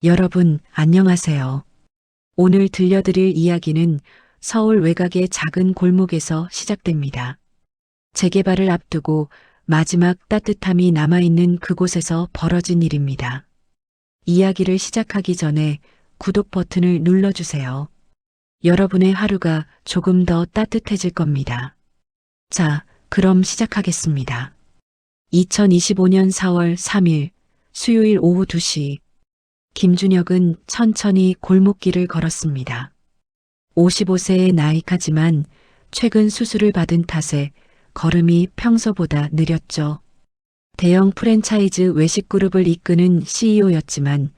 여러분, 안녕하세요. 오늘 들려드릴 이야기는 서울 외곽의 작은 골목에서 시작됩니다. 재개발을 앞두고 마지막 따뜻함이 남아있는 그곳에서 벌어진 일입니다. 이야기를 시작하기 전에 구독 버튼을 눌러주세요. 여러분의 하루가 조금 더 따뜻해질 겁니다. 자, 그럼 시작하겠습니다. 2025년 4월 3일 수요일 오후 2시 김준혁은 천천히 골목길을 걸었습니다. 55세의 나이까지만 최근 수술을 받은 탓에 걸음이 평소보다 느렸죠. 대형 프랜차이즈 외식그룹을 이끄는 CEO였지만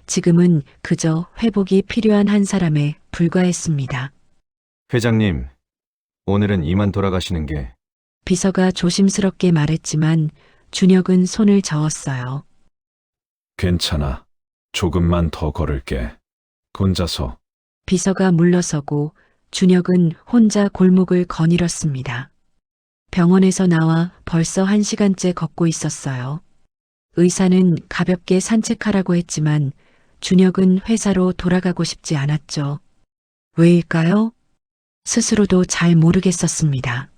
지금은 그저 회복이 필요한 한 사람에 불과했습니다. 회장님, 오늘은 이만 돌아가시는 게. 비서가 조심스럽게 말했지만 준혁은 손을 저었어요. 괜찮아. 조금만 더 걸을게. 혼자서. 비서가 물러서고 준혁은 혼자 골목을 거닐었습니다. 병원에서 나와 벌써 1시간째 걷고 있었어요. 의사는 가볍게 산책하라고 했지만 준혁은 회사로 돌아가고 싶지 않았죠. 왜일까요? 스스로도 잘 모르겠었습니다.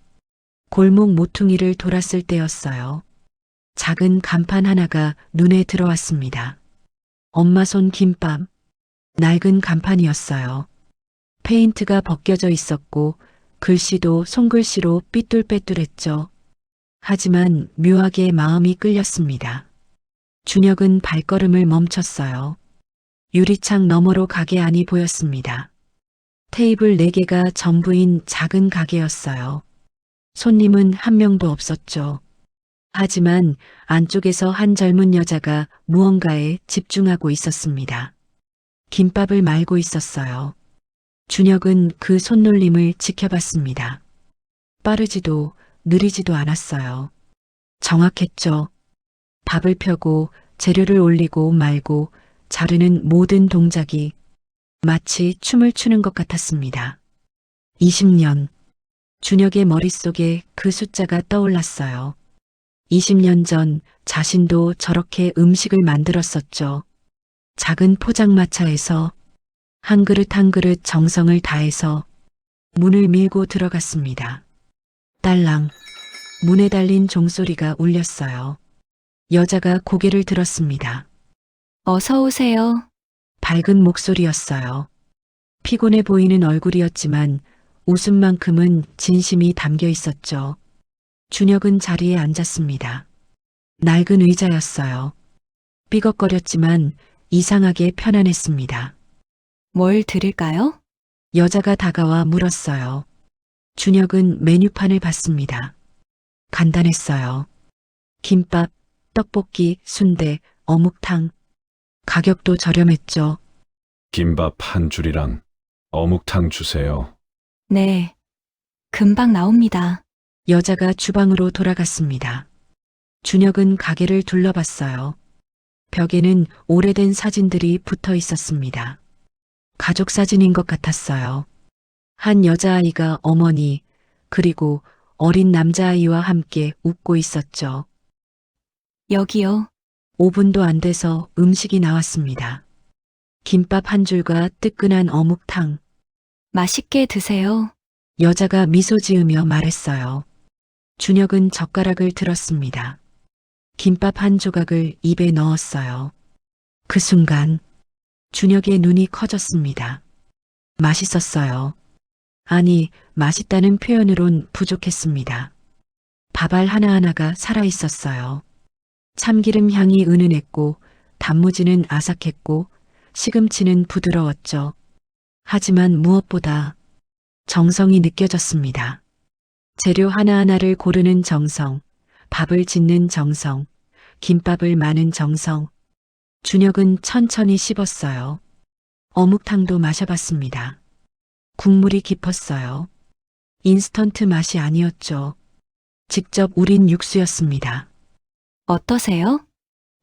골목 모퉁이를 돌았을 때였어요. 작은 간판 하나가 눈에 들어왔습니다. 엄마 손 김밥. 낡은 간판이었어요. 페인트가 벗겨져 있었고 글씨도 손글씨로 삐뚤빼뚤했죠. 하지만 묘하게 마음이 끌렸습니다. 준혁은 발걸음을 멈췄어요. 유리창 너머로 가게 안이 보였습니다. 테이블 4개가 전부인 작은 가게였어요. 손님은 한 명도 없었죠. 하지만 안쪽에서 한 젊은 여자가 무언가에 집중하고 있었습니다. 김밥을 말고 있었어요. 준혁은 그 손놀림을 지켜봤습니다. 빠르지도 느리지도 않았어요. 정확했죠. 밥을 펴고 재료를 올리고 말고 자르는 모든 동작이 마치 춤을 추는 것 같았습니다. 20년. 준혁의 머릿속에 그 숫자가 떠올랐어요. 20년 전 자신도 저렇게 음식을 만들었었죠. 작은 포장마차에서 한 그릇 한 그릇 정성을 다해서 문을 밀고 들어갔습니다. 딸랑. 문에 달린 종소리가 울렸어요. 여자가 고개를 들었습니다. 어서 오세요. 밝은 목소리였어요. 피곤해 보이는 얼굴이었지만 웃음만큼은 진심이 담겨 있었죠. 준혁은 자리에 앉았습니다. 낡은 의자였어요. 삐걱거렸지만 이상하게 편안했습니다. 뭘 드릴까요? 여자가 다가와 물었어요. 준혁은 메뉴판을 봤습니다. 간단했어요. 김밥, 떡볶이, 순대, 어묵탕. 가격도 저렴했죠. 김밥 한 줄이랑 어묵탕 주세요. 네. 금방 나옵니다. 여자가 주방으로 돌아갔습니다. 준혁은 가게를 둘러봤어요. 벽에는 오래된 사진들이 붙어 있었습니다. 가족 사진인 것 같았어요. 한 여자아이가 어머니, 그리고 어린 남자아이와 함께 웃고 있었죠. 여기요. 5분도 안 돼서 음식이 나왔습니다. 김밥 한 줄과 뜨끈한 어묵탕. 맛있게 드세요. 여자가 미소 지으며 말했어요. 준혁은 젓가락을 들었습니다. 김밥 한 조각을 입에 넣었어요. 그 순간 준혁의 눈이 커졌습니다. 맛있었어요. 아니, 맛있다는 표현으론 부족했습니다. 밥알 하나하나가 살아있었어요. 참기름 향이 은은했고 단무지는 아삭했고 시금치는 부드러웠죠. 하지만 무엇보다 정성이 느껴졌습니다. 재료 하나하나를 고르는 정성, 밥을 짓는 정성, 김밥을 마는 정성. 준혁은 천천히 씹었어요. 어묵탕도 마셔봤습니다. 국물이 깊었어요. 인스턴트 맛이 아니었죠. 직접 우린 육수였습니다. 어떠세요?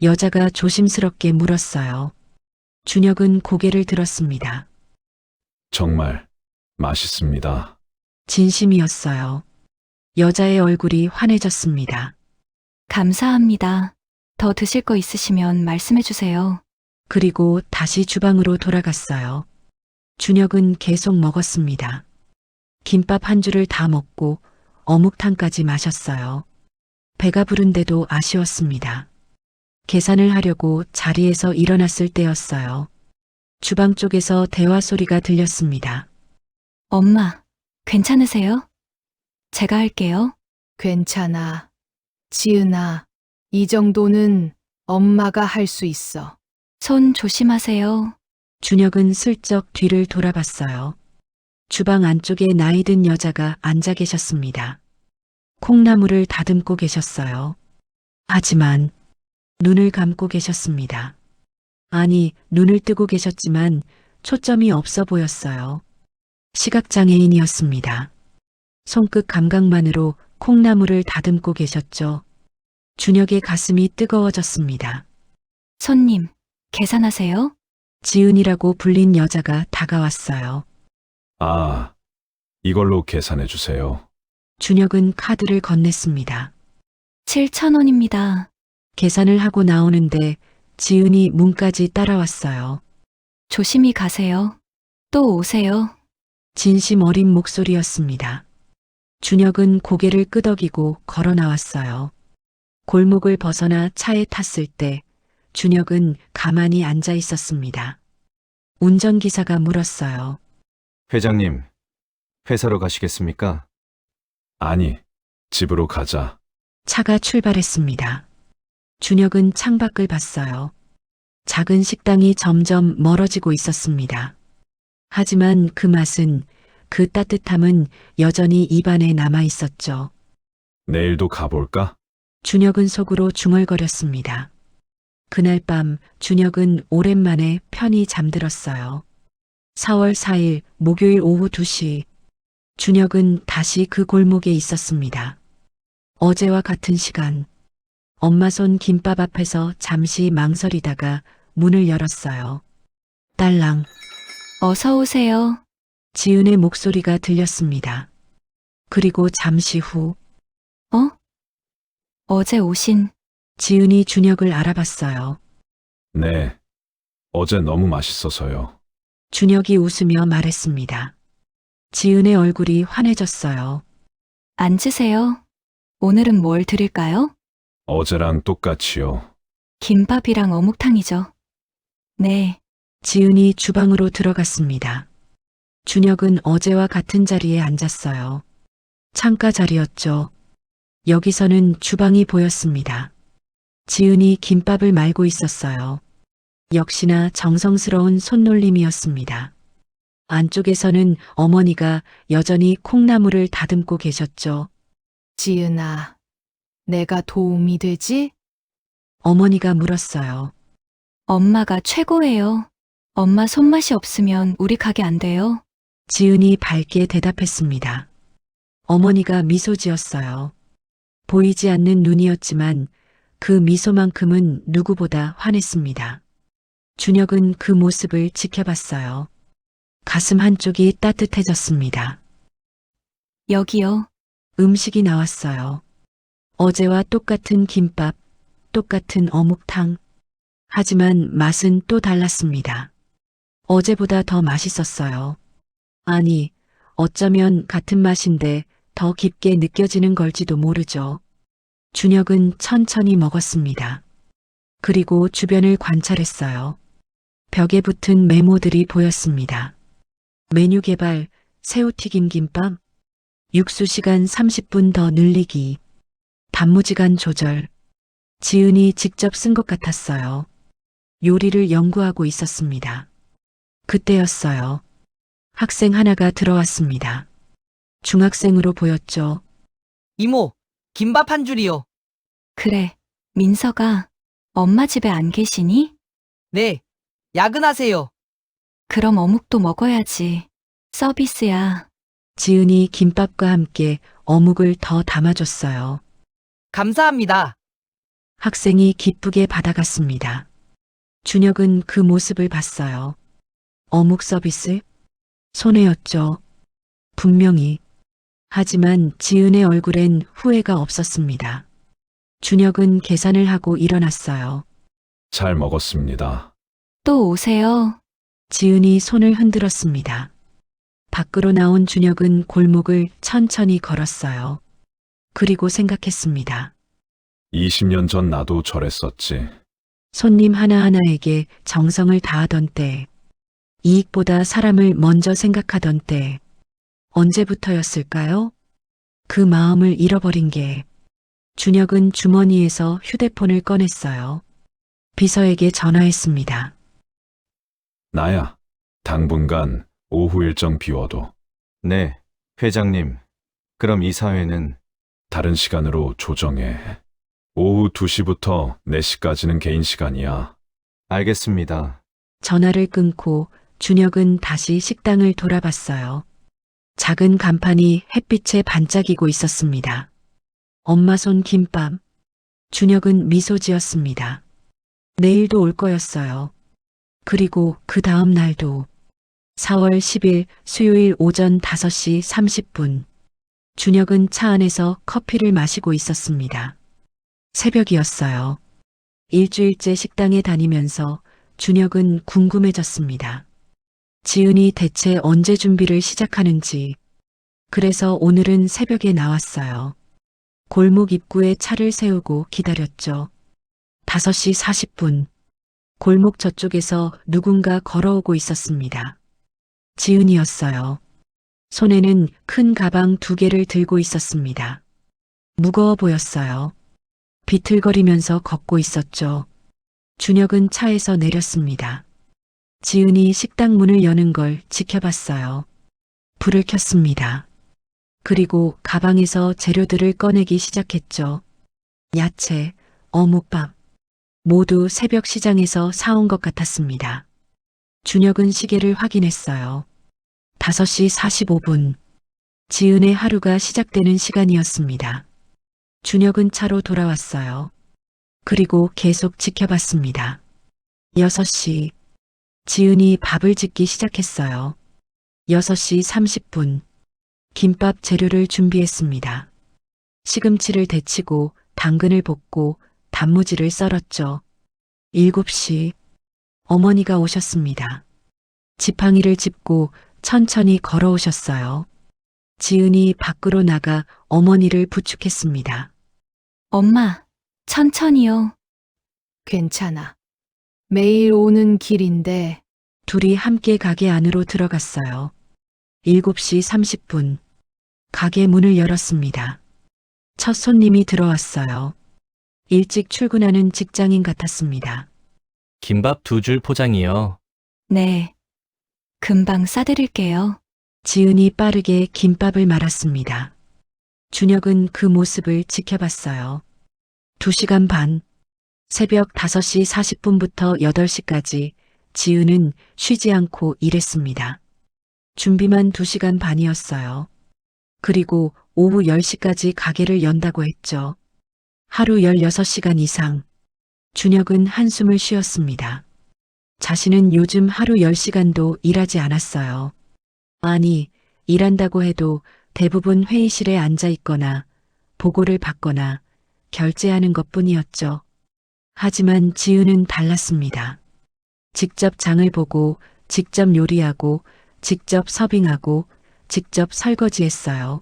여자가 조심스럽게 물었어요. 준혁은 고개를 들었습니다. 정말 맛있습니다. 진심이었어요. 여자의 얼굴이 환해졌습니다. 감사합니다. 더 드실 거 있으시면 말씀해 주세요. 그리고 다시 주방으로 돌아갔어요. 준혁은 계속 먹었습니다. 김밥 한 줄을 다 먹고 어묵탕까지 마셨어요. 배가 부른데도 아쉬웠습니다. 계산을 하려고 자리에서 일어났을 때였어요. 주방 쪽에서 대화 소리가 들렸습니다. 엄마, 괜찮으세요? 제가 할게요. 괜찮아. 지은아, 이 정도는 엄마가 할 수 있어. 손 조심하세요. 준혁은 슬쩍 뒤를 돌아봤어요. 주방 안쪽에 나이 든 여자가 앉아 계셨습니다. 콩나물을 다듬고 계셨어요. 하지만 눈을 감고 계셨습니다. 아니, 눈을 뜨고 계셨지만 초점이 없어 보였어요. 시각장애인이었습니다. 손끝 감각만으로 콩나물을 다듬고 계셨죠. 준혁의 가슴이 뜨거워졌습니다. 손님, 계산하세요. 지은이라고 불린 여자가 다가왔어요. 아, 이걸로 계산해 주세요. 준혁은 카드를 건넸습니다. 7,000원입니다. 계산을 하고 나오는데 지은이 문까지 따라왔어요. 조심히 가세요. 또 오세요. 진심 어린 목소리였습니다. 준혁은 고개를 끄덕이고 걸어 나왔어요. 골목을 벗어나 차에 탔을 때 준혁은 가만히 앉아 있었습니다. 운전기사가 물었어요. 회장님, 회사로 가시겠습니까? 아니, 집으로 가자. 차가 출발했습니다. 준혁은 창밖을 봤어요. 작은 식당이 점점 멀어지고 있었습니다. 하지만 그 맛은, 그 따뜻함은 여전히 입안에 남아 있었죠. 내일도 가볼까? 준혁은 속으로 중얼거렸습니다. 그날 밤 준혁은 오랜만에 편히 잠들었어요. 4월 4일 목요일 오후 2시 준혁은 다시 그 골목에 있었습니다. 어제와 같은 시간 엄마 손 김밥 앞에서 잠시 망설이다가 문을 열었어요. 딸랑 어서 오세요. 지은의 목소리가 들렸습니다. 그리고 잠시 후 어? 어제 오신 지은이 준혁을 알아봤어요. 네. 어제 너무 맛있어서요. 준혁이 웃으며 말했습니다. 지은의 얼굴이 환해졌어요. 앉으세요. 오늘은 뭘 드릴까요? 어제랑 똑같이요. 김밥이랑 어묵탕이죠. 네, 지은이 주방으로 들어갔습니다. 준혁은 어제와 같은 자리에 앉았어요. 창가 자리였죠. 여기서는 주방이 보였습니다. 지은이 김밥을 말고 있었어요. 역시나 정성스러운 손놀림이었습니다. 안쪽에서는 어머니가 여전히 콩나물을 다듬고 계셨죠. 지은아, 내가 도움이 되지? 어머니가 물었어요. 엄마가 최고예요. 엄마 손맛이 없으면 우리 가게 안 돼요. 지은이 밝게 대답했습니다. 어머니가 미소 지었어요. 보이지 않는 눈이었지만 그 미소만큼은 누구보다 환했습니다. 준혁은 그 모습을 지켜봤어요. 가슴 한쪽이 따뜻해졌습니다. 여기요. 음식이 나왔어요. 어제와 똑같은 김밥, 똑같은 어묵탕. 하지만 맛은 또 달랐습니다. 어제보다 더 맛있었어요. 아니, 어쩌면 같은 맛인데 더 깊게 느껴지는 걸지도 모르죠. 준혁은 천천히 먹었습니다. 그리고 주변을 관찰했어요. 벽에 붙은 메모들이 보였습니다. 메뉴 개발, 새우튀김 김밥, 육수 시간 30분 더 늘리기, 단무지간 조절. 지은이 직접 쓴 것 같았어요. 요리를 연구하고 있었습니다. 그때였어요. 학생 하나가 들어왔습니다. 중학생으로 보였죠. 이모, 김밥 한 줄이요. 그래, 민서가 엄마 집에 안 계시니? 네, 야근하세요. 그럼 어묵도 먹어야지. 서비스야. 지은이 김밥과 함께 어묵을 더 담아줬어요. 감사합니다. 학생이 기쁘게 받아갔습니다. 준혁은 그 모습을 봤어요. 어묵 서비스? 손해였죠. 분명히. 하지만 지은의 얼굴엔 후회가 없었습니다. 준혁은 계산을 하고 일어났어요. 잘 먹었습니다. 또 오세요. 지은이 손을 흔들었습니다. 밖으로 나온 준혁은 골목을 천천히 걸었어요. 그리고 생각했습니다. 20년 전 나도 저랬었지. 손님 하나하나에게 정성을 다하던 때, 이익보다 사람을 먼저 생각하던 때, 언제부터였을까요? 그 마음을 잃어버린 게, 준혁은 주머니에서 휴대폰을 꺼냈어요. 비서에게 전화했습니다. 나야. 당분간 오후 일정 비워도 네, 회장님. 그럼 이 사회는 다른 시간으로 조정해. 오후 2시부터 4시까지는 개인 시간이야. 알겠습니다. 전화를 끊고 준혁은 다시 식당을 돌아봤어요. 작은 간판이 햇빛에 반짝이고 있었습니다. 엄마 손 김밥. 준혁은 미소 지었습니다. 내일도 올 거였어요. 그리고 그 다음 날도 4월 10일 수요일 오전 5시 30분. 준혁은 차 안에서 커피를 마시고 있었습니다. 새벽이었어요. 일주일째 식당에 다니면서 준혁은 궁금해졌습니다. 지은이 대체 언제 준비를 시작하는지. 그래서 오늘은 새벽에 나왔어요. 골목 입구에 차를 세우고 기다렸죠. 5시 40분. 골목 저쪽에서 누군가 걸어오고 있었습니다. 지은이었어요. 손에는 큰 가방 2개를 들고 있었습니다. 무거워 보였어요. 비틀거리면서 걷고 있었죠. 준혁은 차에서 내렸습니다. 지은이 식당 문을 여는 걸 지켜봤어요. 불을 켰습니다. 그리고 가방에서 재료들을 꺼내기 시작했죠. 야채, 어묵밥. 모두 새벽 시장에서 사온 것 같았습니다. 준혁은 시계를 확인했어요. 5시 45분. 지은의 하루가 시작되는 시간이었습니다. 준혁은 차로 돌아왔어요. 그리고 계속 지켜봤습니다. 6시. 지은이 밥을 짓기 시작했어요. 6시 30분. 김밥 재료를 준비했습니다. 시금치를 데치고 당근을 볶고 단무지를 썰었죠. 7시. 어머니가 오셨습니다. 지팡이를 짚고 천천히 걸어오셨어요. 지은이 밖으로 나가 어머니를 부축했습니다. 엄마, 천천히요. 괜찮아. 매일 오는 길인데 둘이 함께 가게 안으로 들어갔어요. 7시 30분. 가게 문을 열었습니다. 첫 손님이 들어왔어요. 일찍 출근하는 직장인 같았습니다. 김밥 2줄 포장이요. 네. 금방 싸드릴게요. 지은이 빠르게 김밥을 말았습니다. 준혁은 그 모습을 지켜봤어요. 2시간 반. 새벽 5시 40분부터 8시까지 지은은 쉬지 않고 일했습니다. 준비만 2시간 반이었어요. 그리고 오후 10시까지 가게를 연다고 했죠. 하루 16시간 이상. 준혁은 한숨을 쉬었습니다. 자신은 요즘 하루 10시간도 일하지 않았어요. 아니, 일한다고 해도 대부분 회의실에 앉아 있거나 보고를 받거나 결제하는 것뿐이었죠. 하지만 지은은 달랐습니다. 직접 장을 보고, 직접 요리하고, 직접 서빙하고, 직접 설거지했어요.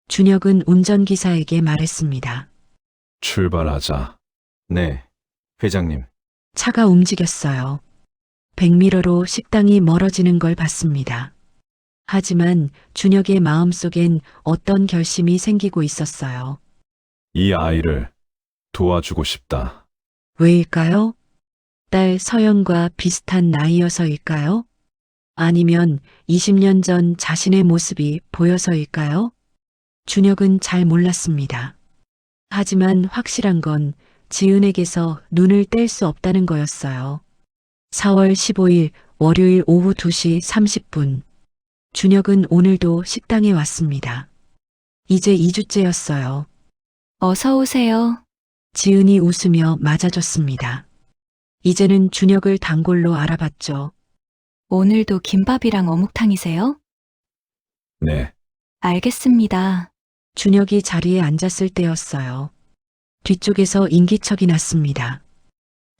준혁은 운전기사에게 말했습니다. 출발하자. 네, 회장님. 차가 움직였어요. 백미러로 식당이 멀어지는 걸 봤습니다. 하지만 준혁의 마음속엔 어떤 결심이 생기고 있었어요. 이 아이를 도와주고 싶다. 왜일까요? 딸 서연과 비슷한 나이여서일까요? 아니면 20년 전 자신의 모습이 보여서일까요? 준혁은 잘 몰랐습니다. 하지만 확실한 건 지은에게서 눈을 뗄 수 없다는 거였어요. 4월 15일 월요일 오후 2시 30분. 준혁은 오늘도 식당에 왔습니다. 이제 2주째였어요. 어서 오세요. 지은이 웃으며 맞아줬습니다. 이제는 준혁을 단골로 알아봤죠. 오늘도 김밥이랑 어묵탕이세요? 네. 알겠습니다. 준혁이 자리에 앉았을 때였어요. 뒤쪽에서 인기척이 났습니다.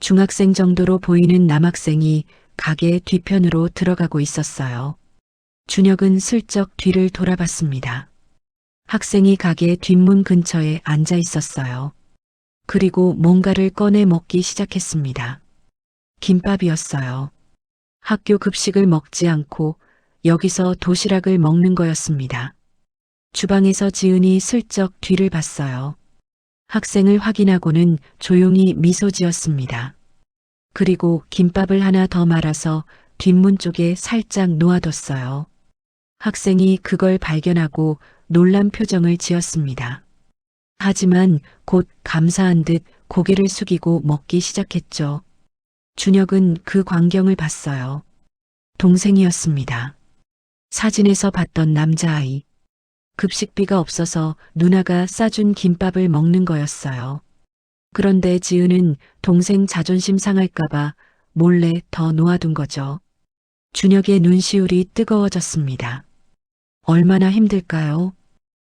중학생 정도로 보이는 남학생이 가게 뒤편으로 들어가고 있었어요. 준혁은 슬쩍 뒤를 돌아봤습니다. 학생이 가게 뒷문 근처에 앉아 있었어요. 그리고 뭔가를 꺼내 먹기 시작했습니다. 김밥이었어요. 학교 급식을 먹지 않고 여기서 도시락을 먹는 거였습니다. 주방에서 지은이 슬쩍 뒤를 봤어요. 학생을 확인하고는 조용히 미소 지었습니다. 그리고 김밥을 하나 더 말아서 뒷문 쪽에 살짝 놓아뒀어요. 학생이 그걸 발견하고 놀란 표정을 지었습니다. 하지만 곧 감사한 듯 고개를 숙이고 먹기 시작했죠. 준혁은 그 광경을 봤어요. 동생이었습니다. 사진에서 봤던 남자아이. 급식비가 없어서 누나가 싸준 김밥을 먹는 거였어요. 그런데 지은은 동생 자존심 상할까봐 몰래 더 놓아둔 거죠. 준혁의 눈시울이 뜨거워졌습니다. 얼마나 힘들까요?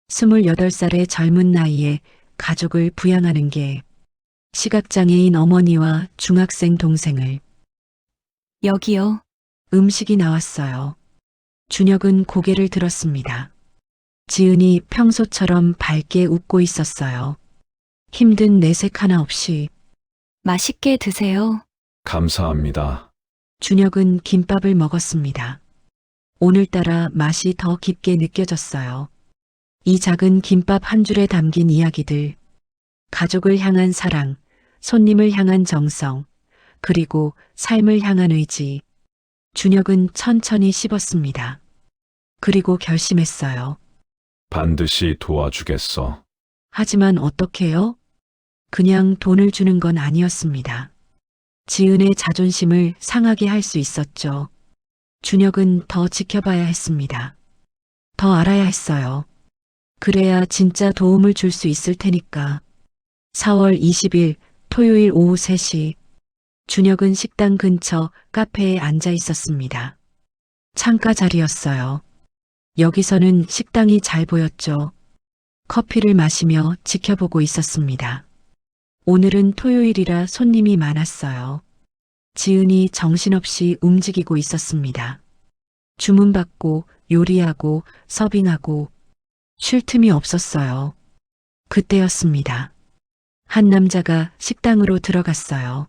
28살의 젊은 나이에 가족을 부양하는 게 시각장애인 어머니와 중학생 동생을. 여기요. 음식이 나왔어요. 준혁은 고개를 들었습니다. 지은이 평소처럼 밝게 웃고 있었어요. 힘든 내색 하나 없이. 맛있게 드세요. 감사합니다. 준혁은 김밥을 먹었습니다. 오늘따라 맛이 더 깊게 느껴졌어요. 이 작은 김밥 한 줄에 담긴 이야기들. 가족을 향한 사랑, 손님을 향한 정성, 그리고 삶을 향한 의지. 준혁은 천천히 씹었습니다. 그리고 결심했어요. 반드시 도와주겠어. 하지만 어떻게요? 그냥 돈을 주는 건 아니었습니다. 지은의 자존심을 상하게 할 수 있었죠. 준혁은 더 지켜봐야 했습니다. 더 알아야 했어요. 그래야 진짜 도움을 줄 수 있을 테니까. 4월 20일 토요일 오후 3시. 준혁은 식당 근처 카페에 앉아 있었습니다. 창가 자리였어요. 여기서는 식당이 잘 보였죠. 커피를 마시며 지켜보고 있었습니다. 오늘은 토요일이라 손님이 많았어요. 지은이 정신없이 움직이고 있었습니다. 주문받고 요리하고 서빙하고 쉴 틈이 없었어요. 그때였습니다. 한 남자가 식당으로 들어갔어요.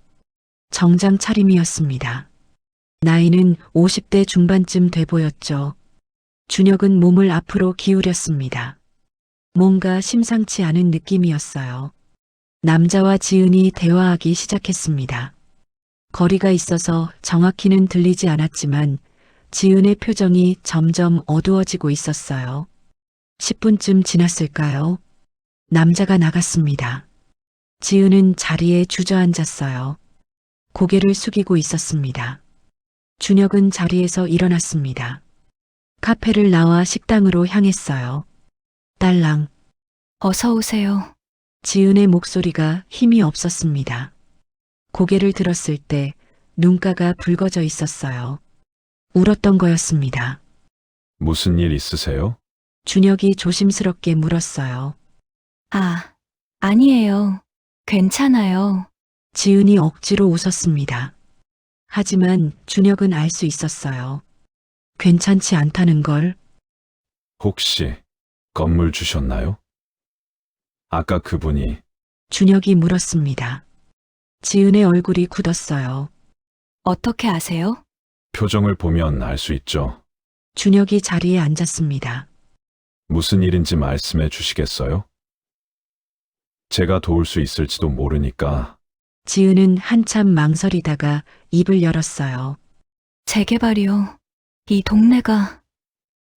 정장 차림이었습니다. 나이는 50대 중반쯤 돼 보였죠. 준혁은 몸을 앞으로 기울였습니다. 뭔가 심상치 않은 느낌이었어요. 남자와 지은이 대화하기 시작했습니다. 거리가 있어서 정확히는 들리지 않았지만 지은의 표정이 점점 어두워지고 있었어요. 10분쯤 지났을까요? 남자가 나갔습니다. 지은은 자리에 주저앉았어요. 고개를 숙이고 있었습니다. 준혁은 자리에서 일어났습니다. 카페를 나와 식당으로 향했어요. 딸랑. 어서 오세요. 지은의 목소리가 힘이 없었습니다. 고개를 들었을 때 눈가가 붉어져 있었어요. 울었던 거였습니다. 무슨 일 있으세요? 준혁이 조심스럽게 물었어요. 아, 아니에요. 괜찮아요. 지은이 억지로 웃었습니다. 하지만 준혁은 알 수 있었어요. 괜찮지 않다는 걸. 혹시 건물 주셨나요? 아까 그분이 준혁이 물었습니다. 지은의 얼굴이 굳었어요. 어떻게 아세요? 표정을 보면 알 수 있죠. 준혁이 자리에 앉았습니다. 무슨 일인지 말씀해 주시겠어요? 제가 도울 수 있을지도 모르니까. 지은은 한참 망설이다가 입을 열었어요. 재개발이요. 이 동네가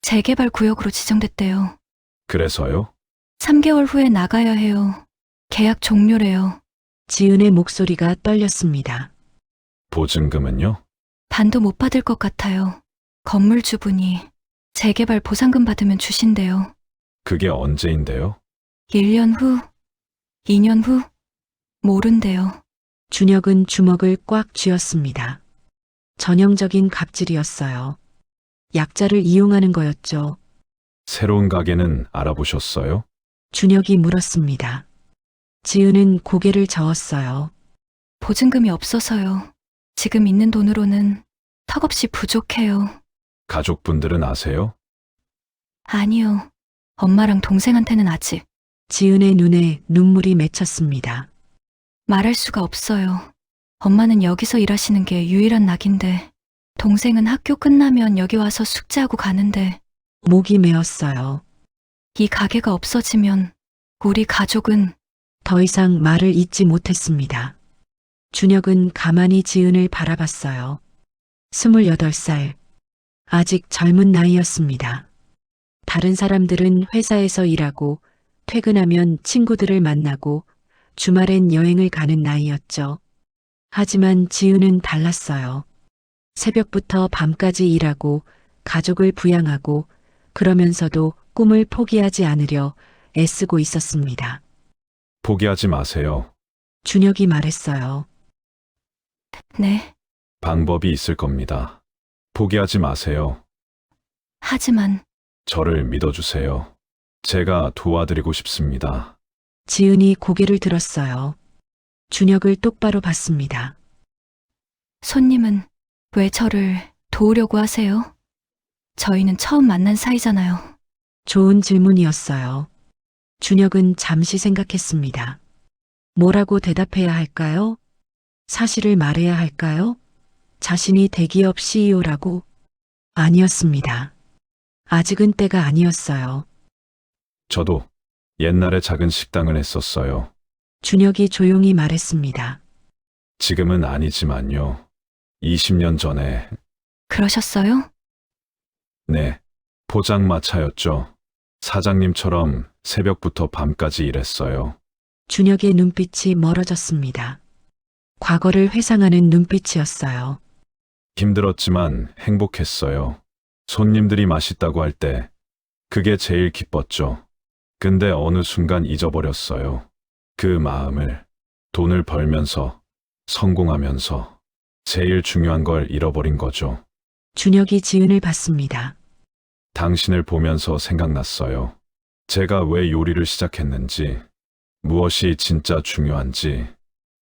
재개발 구역으로 지정됐대요. 그래서요? 3개월 후에 나가야 해요. 계약 종료래요. 지은의 목소리가 떨렸습니다. 보증금은요? 반도 못 받을 것 같아요. 건물주분이 재개발 보상금 받으면 주신대요. 그게 언제인데요? 1년 후, 2년 후, 모른대요. 준혁은 주먹을 꽉 쥐었습니다. 전형적인 갑질이었어요. 약자를 이용하는 거였죠. 새로운 가게는 알아보셨어요? 준혁이 물었습니다. 지은은 고개를 저었어요. 보증금이 없어서요. 지금 있는 돈으로는 턱없이 부족해요. 가족분들은 아세요? 아니요. 엄마랑 동생한테는 아직 지은의 눈에 눈물이 맺혔습니다. 말할 수가 없어요. 엄마는 여기서 일하시는 게 유일한 낙인데, 동생은 학교 끝나면 여기 와서 숙제하고 가는데, 목이 메었어요. 이 가게가 없어지면 우리 가족은 더 이상 말을 잇지 못했습니다. 준혁은 가만히 지은을 바라봤어요. 28살. 아직 젊은 나이였습니다. 다른 사람들은 회사에서 일하고 퇴근하면 친구들을 만나고 주말엔 여행을 가는 나이였죠. 하지만 지은은 달랐어요. 새벽부터 밤까지 일하고 가족을 부양하고 그러면서도 꿈을 포기하지 않으려 애쓰고 있었습니다. 포기하지 마세요. 준혁이 말했어요. 네. 방법이 있을 겁니다. 포기하지 마세요. 하지만 저를 믿어주세요. 제가 도와드리고 싶습니다. 지은이 고개를 들었어요. 준혁을 똑바로 봤습니다. 손님은 왜 저를 도우려고 하세요? 저희는 처음 만난 사이잖아요. 좋은 질문이었어요. 준혁은 잠시 생각했습니다. 뭐라고 대답해야 할까요? 사실을 말해야 할까요? 자신이 대기업 CEO라고? 아니었습니다. 아직은 때가 아니었어요. 저도 옛날에 작은 식당을 했었어요. 준혁이 조용히 말했습니다. 지금은 아니지만요. 20년 전에, 그러셨어요? 네, 포장마차였죠. 사장님처럼 새벽부터 밤까지 일했어요. 준혁의 눈빛이 멀어졌습니다. 과거를 회상하는 눈빛이었어요. 힘들었지만 행복했어요. 손님들이 맛있다고 할 때, 그게 제일 기뻤죠. 근데 어느 순간 잊어버렸어요. 그 마음을. 돈을 벌면서, 성공하면서, 제일 중요한 걸 잃어버린 거죠. 준혁이 지은을 봤습니다. 당신을 보면서 생각났어요. 제가 왜 요리를 시작했는지, 무엇이 진짜 중요한지,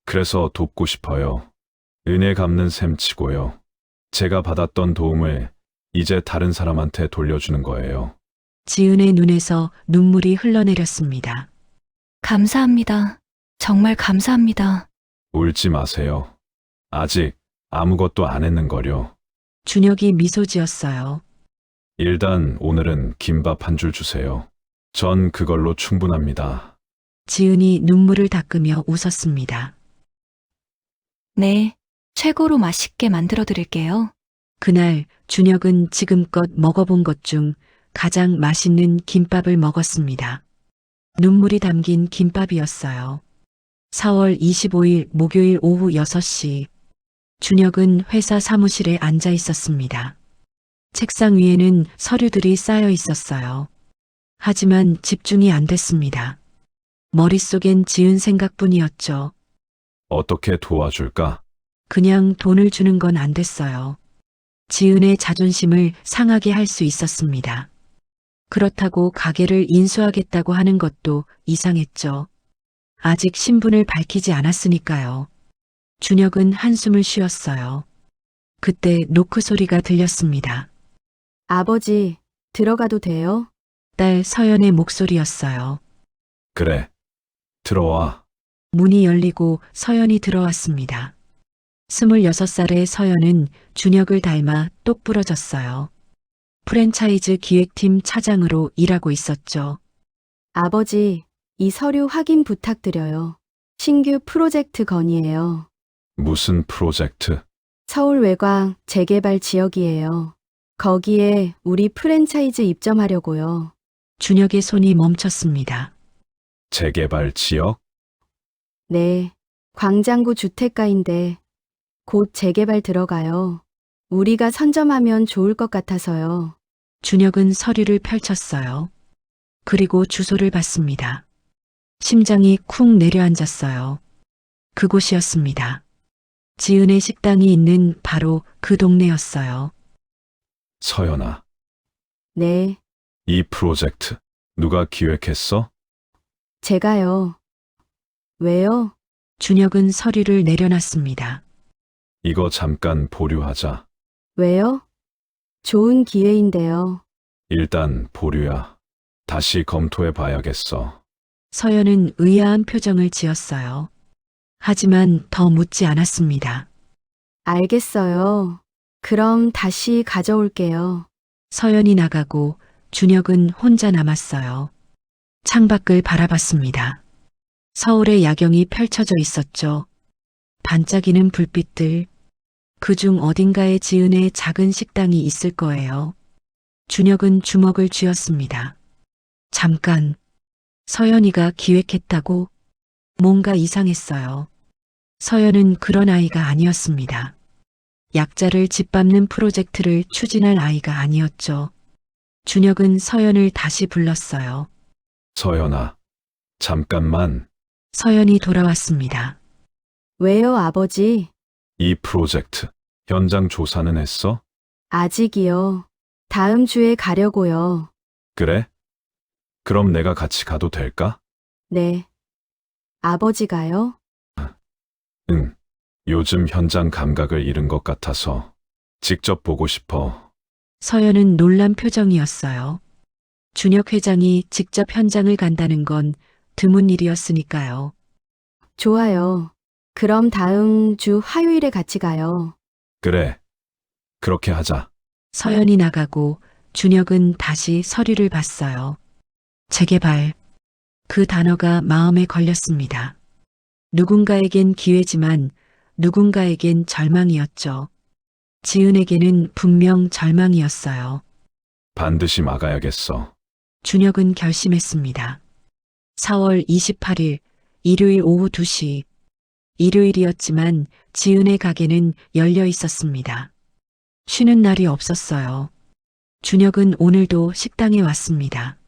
그래서 돕고 싶어요. 은혜 갚는 셈 치고요. 제가 받았던 도움을 이제 다른 사람한테 돌려주는 거예요. 지은의 눈에서 눈물이 흘러내렸습니다. 감사합니다. 정말 감사합니다. 울지 마세요. 아직 아무것도 안 했는걸요. 준혁이 미소 지었어요. 일단 오늘은 김밥 한 줄 주세요. 전 그걸로 충분합니다. 지은이 눈물을 닦으며 웃었습니다. 네. 최고로 맛있게 만들어 드릴게요. 그날 준혁은 지금껏 먹어본 것 중 가장 맛있는 김밥을 먹었습니다. 눈물이 담긴 김밥이었어요. 4월 25일 목요일 오후 6시. 준혁은 회사 사무실에 앉아 있었습니다. 책상 위에는 서류들이 쌓여 있었어요. 하지만 집중이 안 됐습니다. 머릿속엔 지은 생각뿐이었죠. 어떻게 도와줄까? 그냥 돈을 주는 건 안 됐어요. 지은의 자존심을 상하게 할 수 있었습니다. 그렇다고 가게를 인수하겠다고 하는 것도 이상했죠. 아직 신분을 밝히지 않았으니까요. 준혁은 한숨을 쉬었어요. 그때 노크 소리가 들렸습니다. 아버지, 들어가도 돼요? 딸 서연의 목소리였어요. 그래. 들어와. 문이 열리고 서연이 들어왔습니다. 26살의 서연은 준혁을 닮아 똑부러졌어요. 프랜차이즈 기획팀 차장으로 일하고 있었죠. 아버지, 이 서류 확인 부탁드려요. 신규 프로젝트 건의예요. 무슨 프로젝트? 서울 외곽 재개발 지역이에요. 거기에 우리 프랜차이즈 입점하려고요. 준혁의 손이 멈췄습니다. 재개발 지역? 네, 광장구 주택가인데 곧 재개발 들어가요. 우리가 선점하면 좋을 것 같아서요. 준혁은 서류를 펼쳤어요. 그리고 주소를 봤습니다. 심장이 쿵 내려앉았어요. 그곳이었습니다. 지은의 식당이 있는 바로 그 동네였어요. 서연아, 네, 이 프로젝트 누가 기획했어? 제가요. 왜요? 준혁은 서류를 내려놨습니다. 이거 잠깐 보류하자. 왜요? 좋은 기회인데요. 일단 보류야. 다시 검토해 봐야겠어. 서연은 의아한 표정을 지었어요. 하지만 더 묻지 않았습니다. 알겠어요. 그럼 다시 가져올게요. 서연이 나가고 준혁은 혼자 남았어요. 창밖을 바라봤습니다. 서울의 야경이 펼쳐져 있었죠. 반짝이는 불빛들. 그중 어딘가에 지은의 작은 식당이 있을 거예요. 준혁은 주먹을 쥐었습니다. 잠깐. 서연이가 기획했다고? 뭔가 이상했어요. 서연은 그런 아이가 아니었습니다. 약자를 짓밟는 프로젝트를 추진할 아이가 아니었죠. 준혁은 서연을 다시 불렀어요. 서연아, 잠깐만. 서연이 돌아왔습니다. 왜요, 아버지? 이 프로젝트 현장 조사는 했어? 아직이요. 다음 주에 가려고요. 그래? 그럼 내가 같이 가도 될까? 네. 아버지가요? 응. 요즘 현장 감각을 잃은 것 같아서 직접 보고 싶어. 서연은 놀란 표정이었어요. 준혁 회장이 직접 현장을 간다는 건 드문 일이었으니까요. 좋아요. 그럼 다음 주 화요일에 같이 가요. 그래. 그렇게 하자. 서연이 나가고 준혁은 다시 서류를 봤어요. 재개발. 그 단어가 마음에 걸렸습니다. 누군가에겐 기회지만 누군가에겐 절망이었죠. 지은에게는 분명 절망이었어요. 반드시 막아야겠어. 준혁은 결심했습니다. 4월 28일 일요일 오후 2시. 일요일이었지만 지은의 가게는 열려 있었습니다. 쉬는 날이 없었어요. 준혁은 오늘도 식당에 왔습니다.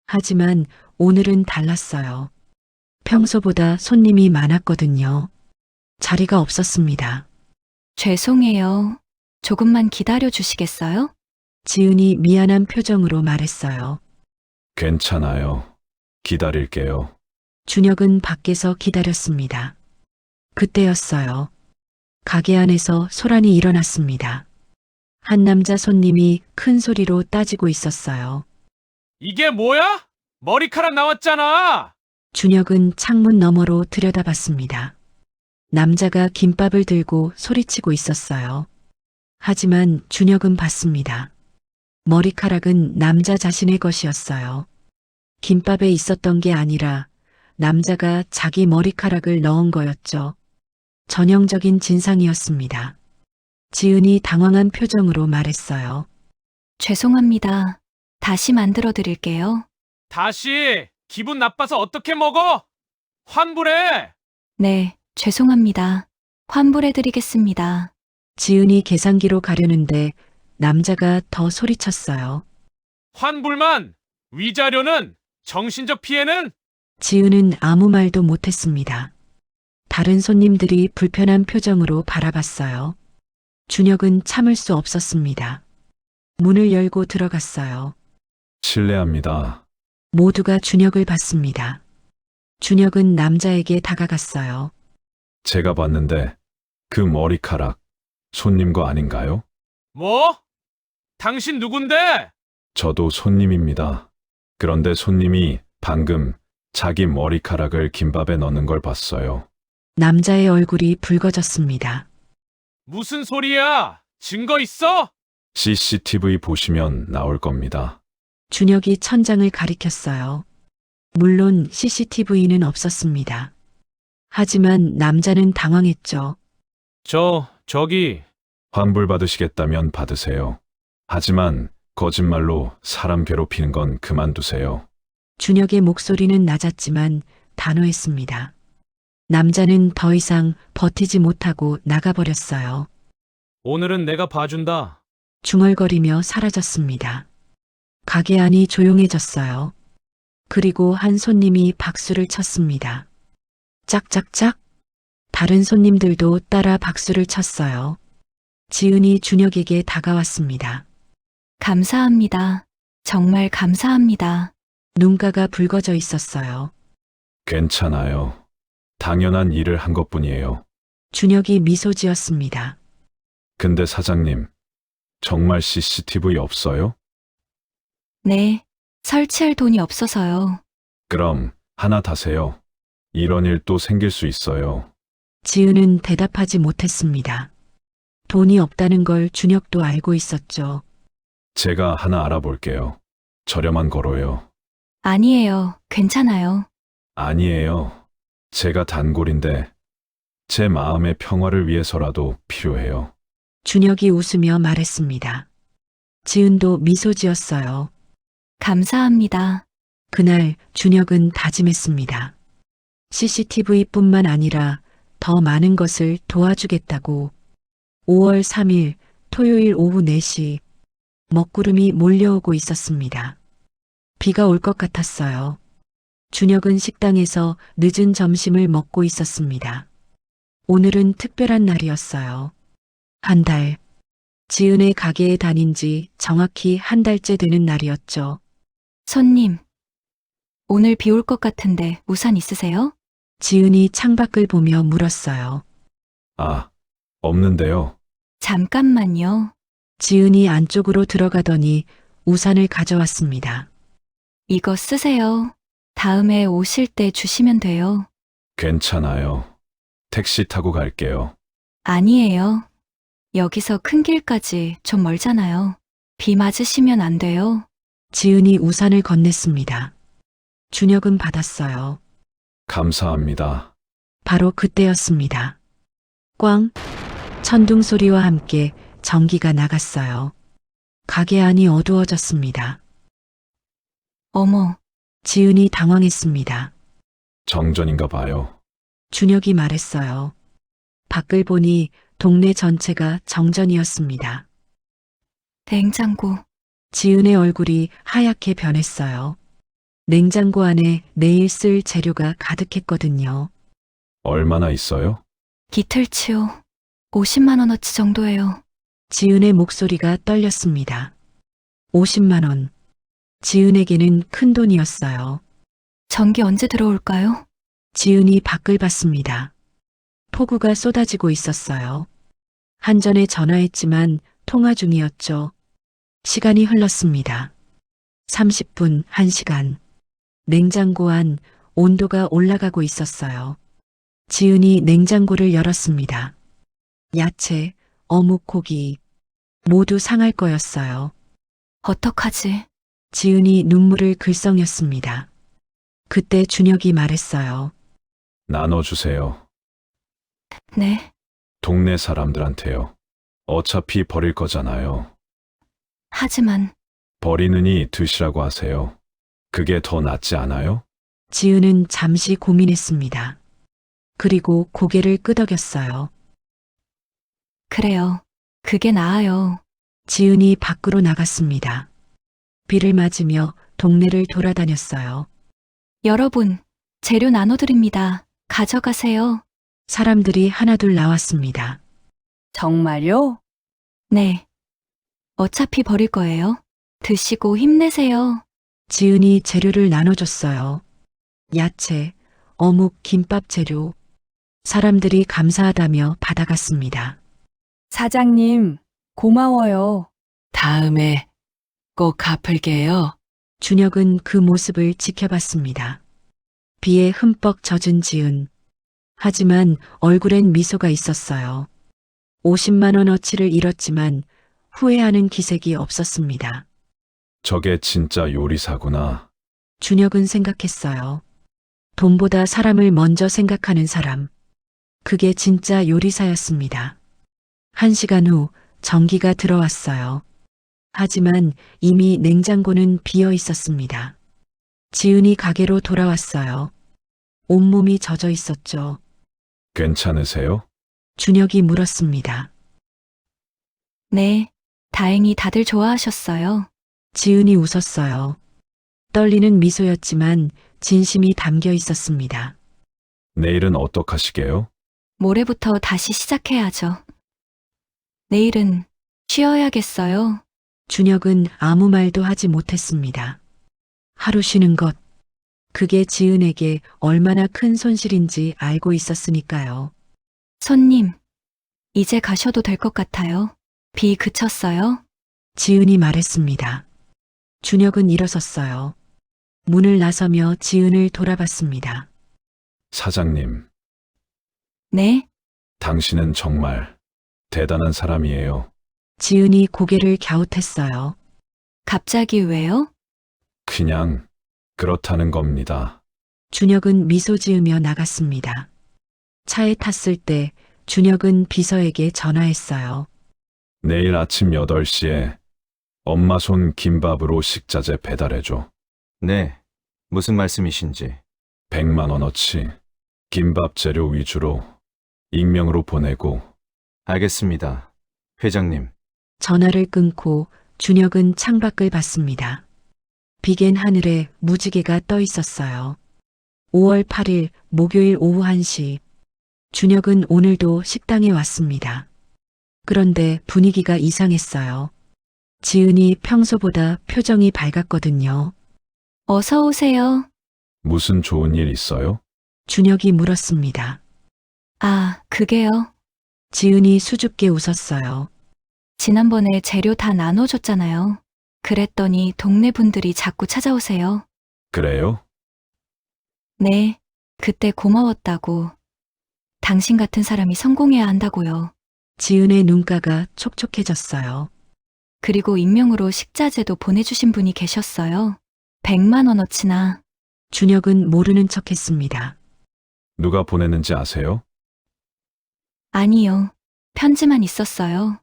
하지만 오늘은 달랐어요. 평소보다 손님이 많았거든요. 자리가 없었습니다. 죄송해요. 조금만 기다려 주시겠어요? 지은이 미안한 표정으로 말했어요. 괜찮아요. 기다릴게요. 준혁은 밖에서 기다렸습니다. 그때였어요. 가게 안에서 소란이 일어났습니다. 한 남자 손님이 큰 소리로 따지고 있었어요. 이게 뭐야? 머리카락 나왔잖아! 준혁은 창문 너머로 들여다봤습니다. 남자가 김밥을 들고 소리치고 있었어요. 하지만 준혁은 봤습니다. 머리카락은 남자 자신의 것이었어요. 김밥에 있었던 게 아니라 남자가 자기 머리카락을 넣은 거였죠. 전형적인 진상이었습니다. 지은이 당황한 표정으로 말했어요. 죄송합니다. 다시 만들어 드릴게요. 다시! 기분 나빠서 어떻게 먹어? 환불해! 네, 죄송합니다. 환불해 드리겠습니다. 지은이 계산기로 가려는데 남자가 더 소리쳤어요. 환불만! 위자료는? 정신적 피해는? 지은은 아무 말도 못했습니다. 다른 손님들이 불편한 표정으로 바라봤어요. 준혁은 참을 수 없었습니다. 문을 열고 들어갔어요. 실례합니다. 모두가 준혁을 봤습니다. 준혁은 남자에게 다가갔어요. 제가 봤는데 그 머리카락 손님 거 아닌가요? 뭐? 당신 누군데? 저도 손님입니다. 그런데 손님이 방금 자기 머리카락을 김밥에 넣는 걸 봤어요. 남자의 얼굴이 붉어졌습니다. 무슨 소리야? 증거 있어? CCTV 보시면 나올 겁니다. 준혁이 천장을 가리켰어요. 물론 CCTV는 없었습니다. 하지만 남자는 당황했죠. 저기, 환불받으시겠다면 받으세요. 하지만 거짓말로 사람 괴롭히는 건 그만두세요. 준혁의 목소리는 낮았지만 단호했습니다. 남자는 더 이상 버티지 못하고 나가버렸어요. 오늘은 내가 봐준다. 중얼거리며 사라졌습니다. 가게 안이 조용해졌어요. 그리고 한 손님이 박수를 쳤습니다. 짝짝짝. 다른 손님들도 따라 박수를 쳤어요. 지은이 준혁에게 다가왔습니다. 감사합니다. 정말 감사합니다. 눈가가 붉어져 있었어요. 괜찮아요. 당연한 일을 한 것뿐이에요. 준혁이 미소 지었습니다. 근데 사장님, 정말 CCTV 없어요? 네. 설치할 돈이 없어서요. 그럼 하나 다세요. 이런 일 또 생길 수 있어요. 지은은 대답하지 못했습니다. 돈이 없다는 걸 준혁도 알고 있었죠. 제가 하나 알아볼게요. 저렴한 거로요. 아니에요. 괜찮아요. 아니에요. 제가 단골인데 제 마음의 평화를 위해서라도 필요해요. 준혁이 웃으며 말했습니다. 지은도 미소 지었어요. 감사합니다. 그날 준혁은 다짐했습니다. CCTV뿐만 아니라 더 많은 것을 도와주겠다고. 5월 3일 토요일 오후 4시 먹구름이 몰려오고 있었습니다. 비가 올 것 같았어요. 준혁은 식당에서 늦은 점심을 먹고 있었습니다. 오늘은 특별한 날이었어요. 한 달. 지은의 가게에 다닌 지 정확히 한 달째 되는 날이었죠. 손님. 오늘 비 올 것 같은데 우산 있으세요? 지은이 창밖을 보며 물었어요. 아, 없는데요. 잠깐만요. 지은이 안쪽으로 들어가더니 우산을 가져왔습니다. 이거 쓰세요. 다음에 오실 때 주시면 돼요. 괜찮아요. 택시 타고 갈게요. 아니에요. 여기서 큰 길까지 좀 멀잖아요. 비 맞으시면 안 돼요. 지은이 우산을 건넸습니다. 준혁은 받았어요. 감사합니다. 바로 그때였습니다. 꽝! 천둥 소리와 함께 전기가 나갔어요. 가게 안이 어두워졌습니다. 어머, 지은이 당황했습니다. 정전인가 봐요. 준혁이 말했어요. 밖을 보니 동네 전체가 정전이었습니다. 냉장고. 지은의 얼굴이 하얗게 변했어요. 냉장고 안에 내일 쓸 재료가 가득했거든요. 얼마나 있어요? 기틀치요. 50만 원어치 정도예요. 지은의 목소리가 떨렸습니다. 50만 원. 지은에게는 큰 돈이었어요. 전기 언제 들어올까요? 지은이 밖을 봤습니다. 폭우가 쏟아지고 있었어요. 한전에 전화했지만 통화 중이었죠. 시간이 흘렀습니다. 30분, 1시간. 냉장고 안 온도가 올라가고 있었어요. 지은이 냉장고를 열었습니다. 야채, 어묵, 고기 모두 상할 거였어요. 어떡하지? 지은이 눈물을 글썽였습니다. 그때 준혁이 말했어요. 나눠주세요. 네. 동네 사람들한테요. 어차피 버릴 거잖아요. 하지만 버리느니 드시라고 하세요. 그게 더 낫지 않아요? 지은은 잠시 고민했습니다. 그리고 고개를 끄덕였어요. 그래요. 그게 나아요. 지은이 밖으로 나갔습니다. 비를 맞으며 동네를 돌아다녔어요. 여러분, 재료 나눠드립니다. 가져가세요. 사람들이 하나둘 나왔습니다. 정말요? 네. 어차피 버릴 거예요. 드시고 힘내세요. 지은이 재료를 나눠줬어요. 야채, 어묵, 김밥 재료. 사람들이 감사하다며 받아갔습니다. 사장님, 고마워요. 다음에 꼭 갚을게요. 준혁은 그 모습을 지켜봤습니다. 비에 흠뻑 젖은 지은. 하지만 얼굴엔 미소가 있었어요. 50만 원어치를 잃었지만 후회하는 기색이 없었습니다. 저게 진짜 요리사구나. 준혁은 생각했어요. 돈보다 사람을 먼저 생각하는 사람. 그게 진짜 요리사였습니다. 1시간 후 전기가 들어왔어요. 하지만 이미 냉장고는 비어 있었습니다. 지은이 가게로 돌아왔어요. 온몸이 젖어 있었죠. 괜찮으세요? 준혁이 물었습니다. 네. 다행히 다들 좋아하셨어요. 지은이 웃었어요. 떨리는 미소였지만 진심이 담겨 있었습니다. 내일은 어떡하시게요? 모레부터 다시 시작해야죠. 내일은 쉬어야겠어요. 준혁은 아무 말도 하지 못했습니다. 하루 쉬는 것, 그게 지은에게 얼마나 큰 손실인지 알고 있었으니까요. 손님, 이제 가셔도 될 것 같아요. 비 그쳤어요? 지은이 말했습니다. 준혁은 일어섰어요. 문을 나서며 지은을 돌아봤습니다. 사장님, 네? 당신은 정말 대단한 사람이에요. 지은이 고개를 갸웃했어요. 갑자기 왜요? 그냥 그렇다는 겁니다. 준혁은 미소 지으며 나갔습니다. 차에 탔을 때 준혁은 비서에게 전화했어요. 내일 아침 8시에 엄마 손 김밥으로 식자재 배달해줘. 네. 무슨 말씀이신지. 100만 원어치 김밥 재료 위주로 익명으로 보내고. 알겠습니다. 회장님. 전화를 끊고 준혁은 창밖을 봤습니다. 비겐 하늘에 무지개가 떠 있었어요. 5월 8일 목요일 오후 1시. 준혁은 오늘도 식당에 왔습니다. 그런데 분위기가 이상했어요. 지은이 평소보다 표정이 밝았거든요. 어서 오세요. 무슨 좋은 일 있어요? 준혁이 물었습니다. 아, 그게요. 지은이 수줍게 웃었어요. 지난번에 재료 다 나눠줬잖아요. 그랬더니 동네 분들이 자꾸 찾아오세요. 그래요? 네, 그때 고마웠다고. 당신 같은 사람이 성공해야 한다고요. 지은의 눈가가 촉촉해졌어요. 그리고 익명으로 식자재도 보내주신 분이 계셨어요. 100만 원어치나. 준혁은 모르는 척했습니다. 누가 보냈는지 아세요? 아니요, 편지만 있었어요.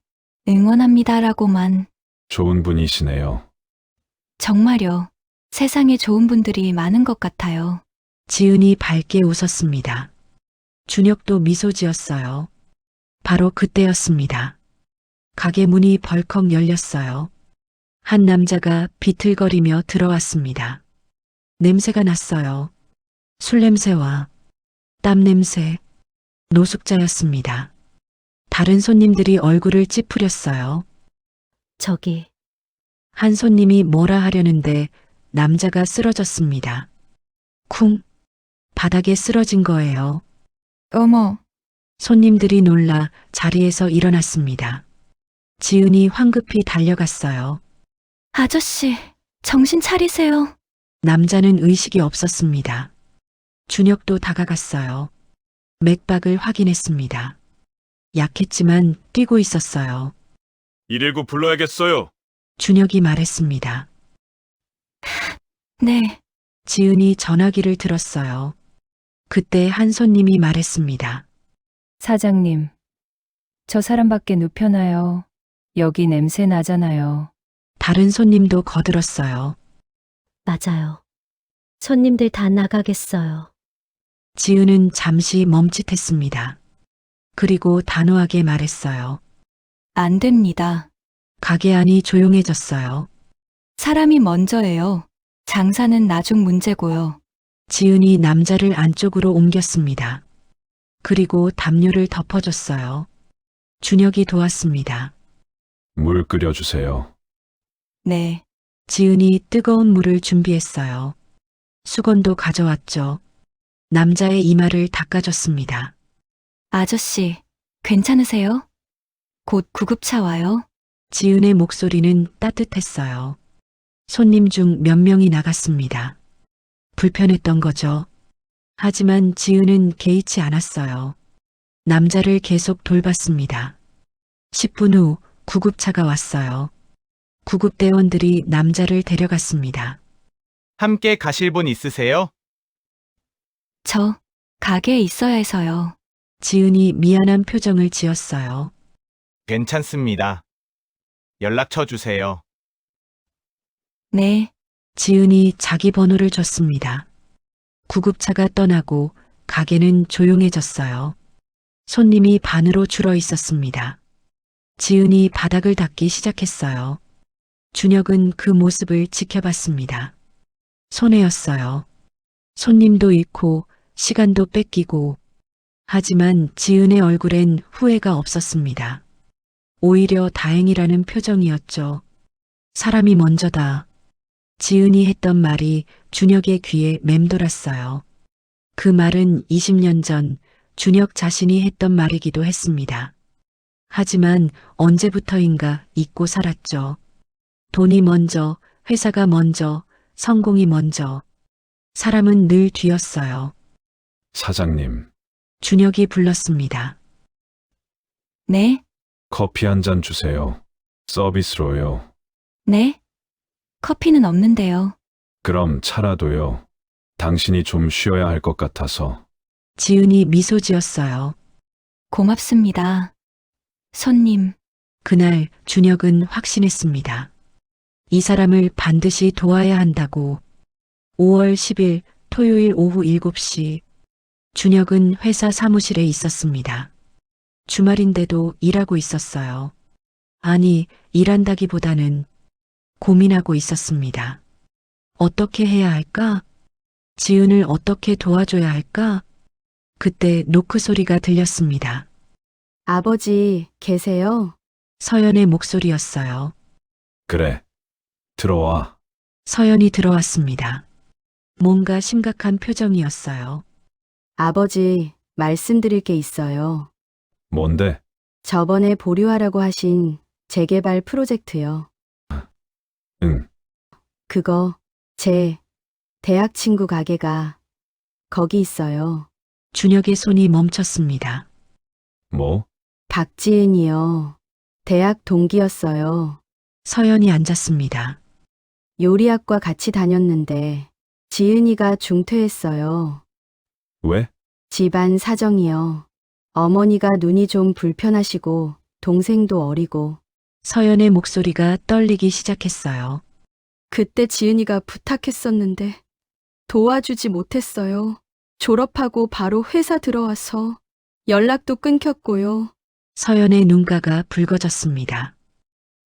응원합니다라고만. 좋은 분이시네요. 정말요. 세상에 좋은 분들이 많은 것 같아요. 지은이 밝게 웃었습니다. 준혁도 미소 지었어요. 바로 그때였습니다. 가게 문이 벌컥 열렸어요. 한 남자가 비틀거리며 들어왔습니다. 냄새가 났어요. 술 냄새와 땀 냄새, 노숙자였습니다. 다른 손님들이 얼굴을 찌푸렸어요. 저기, 한 손님이 뭐라 하려는데 남자가 쓰러졌습니다. 쿵! 바닥에 쓰러진 거예요. 어머, 손님들이 놀라 자리에서 일어났습니다. 지은이 황급히 달려갔어요. 아저씨, 정신 차리세요. 남자는 의식이 없었습니다. 준혁도 다가갔어요. 맥박을 확인했습니다. 약했지만 뛰고 있었어요. 119 불러야겠어요. 준혁이 말했습니다. 네, 지은이 전화기를 들었어요. 그때 한 손님이 말했습니다. 사장님. 저 사람밖에 눕혀놔요. 여기 냄새 나잖아요. 다른 손님도 거들었어요. 맞아요. 손님들 다 나가겠어요. 지은은 잠시 멈칫했습니다. 그리고 단호하게 말했어요. 안 됩니다. 가게 안이 조용해졌어요. 사람이 먼저예요. 장사는 나중 문제고요. 지은이 남자를 안쪽으로 옮겼습니다. 그리고 담요를 덮어줬어요. 준혁이 도왔습니다. 물 끓여주세요. 네, 지은이 뜨거운 물을 준비했어요. 수건도 가져왔죠. 남자의 이마를 닦아줬습니다. 아저씨, 괜찮으세요? 곧 구급차 와요. 지은의 목소리는 따뜻했어요. 손님 중 몇 명이 나갔습니다. 불편했던 거죠. 하지만 지은은 개의치 않았어요. 남자를 계속 돌봤습니다. 10분 후 구급차가 왔어요. 구급대원들이 남자를 데려갔습니다. 함께 가실 분 있으세요? 저, 가게에 있어야 해서요. 지은이 미안한 표정을 지었어요. 괜찮습니다. 연락처 주세요. 네, 지은이 자기 번호를 줬습니다. 구급차가 떠나고 가게는 조용해졌어요. 손님이 반으로 줄어 있었습니다. 지은이 바닥을 닦기 시작했어요. 준혁은 그 모습을 지켜봤습니다. 손해였어요. 손님도 잃고 시간도 뺏기고, 하지만 지은의 얼굴엔 후회가 없었습니다. 오히려 다행이라는 표정이었죠. 사람이 먼저다. 지은이 했던 말이 준혁의 귀에 맴돌았어요. 그 말은 20년 전 준혁 자신이 했던 말이기도 했습니다. 하지만 언제부터인가 잊고 살았죠. 돈이 먼저, 회사가 먼저, 성공이 먼저. 사람은 늘 뒤였어요. 사장님, 준혁이 불렀습니다. 네? 커피 한 잔 주세요. 서비스로요. 네? 커피는 없는데요. 그럼 차라도요. 당신이 좀 쉬어야 할 것 같아서. 지은이 미소 지었어요. 고맙습니다. 손님, 그날 준혁은 확신했습니다. 이 사람을 반드시 도와야 한다고. 5월 10일 토요일 오후 7시 준혁은 회사 사무실에 있었습니다. 주말인데도 일하고 있었어요. 아니, 일한다기보다는 고민하고 있었습니다. 어떻게 해야 할까? 지은을 어떻게 도와줘야 할까? 그때 노크 소리가 들렸습니다. 아버지, 계세요? 서연의 목소리였어요. 그래. 들어와. 서연이 들어왔습니다. 뭔가 심각한 표정이었어요. 아버지, 말씀드릴 게 있어요. 뭔데? 저번에 보류하라고 하신 재개발 프로젝트요. 응. 그거, 제 대학 친구 가게가 거기 있어요. 준혁의 손이 멈췄습니다. 뭐? 박지은이요. 대학 동기였어요. 서연이 앉았습니다. 요리학과 같이 다녔는데 지은이가 중퇴했어요. 왜? 집안 사정이요. 어머니가 눈이 좀 불편하시고 동생도 어리고. 서연의 목소리가 떨리기 시작했어요. 그때 지은이가 부탁했었는데 도와주지 못했어요. 졸업하고 바로 회사 들어와서 연락도 끊겼고요. 서연의 눈가가 붉어졌습니다.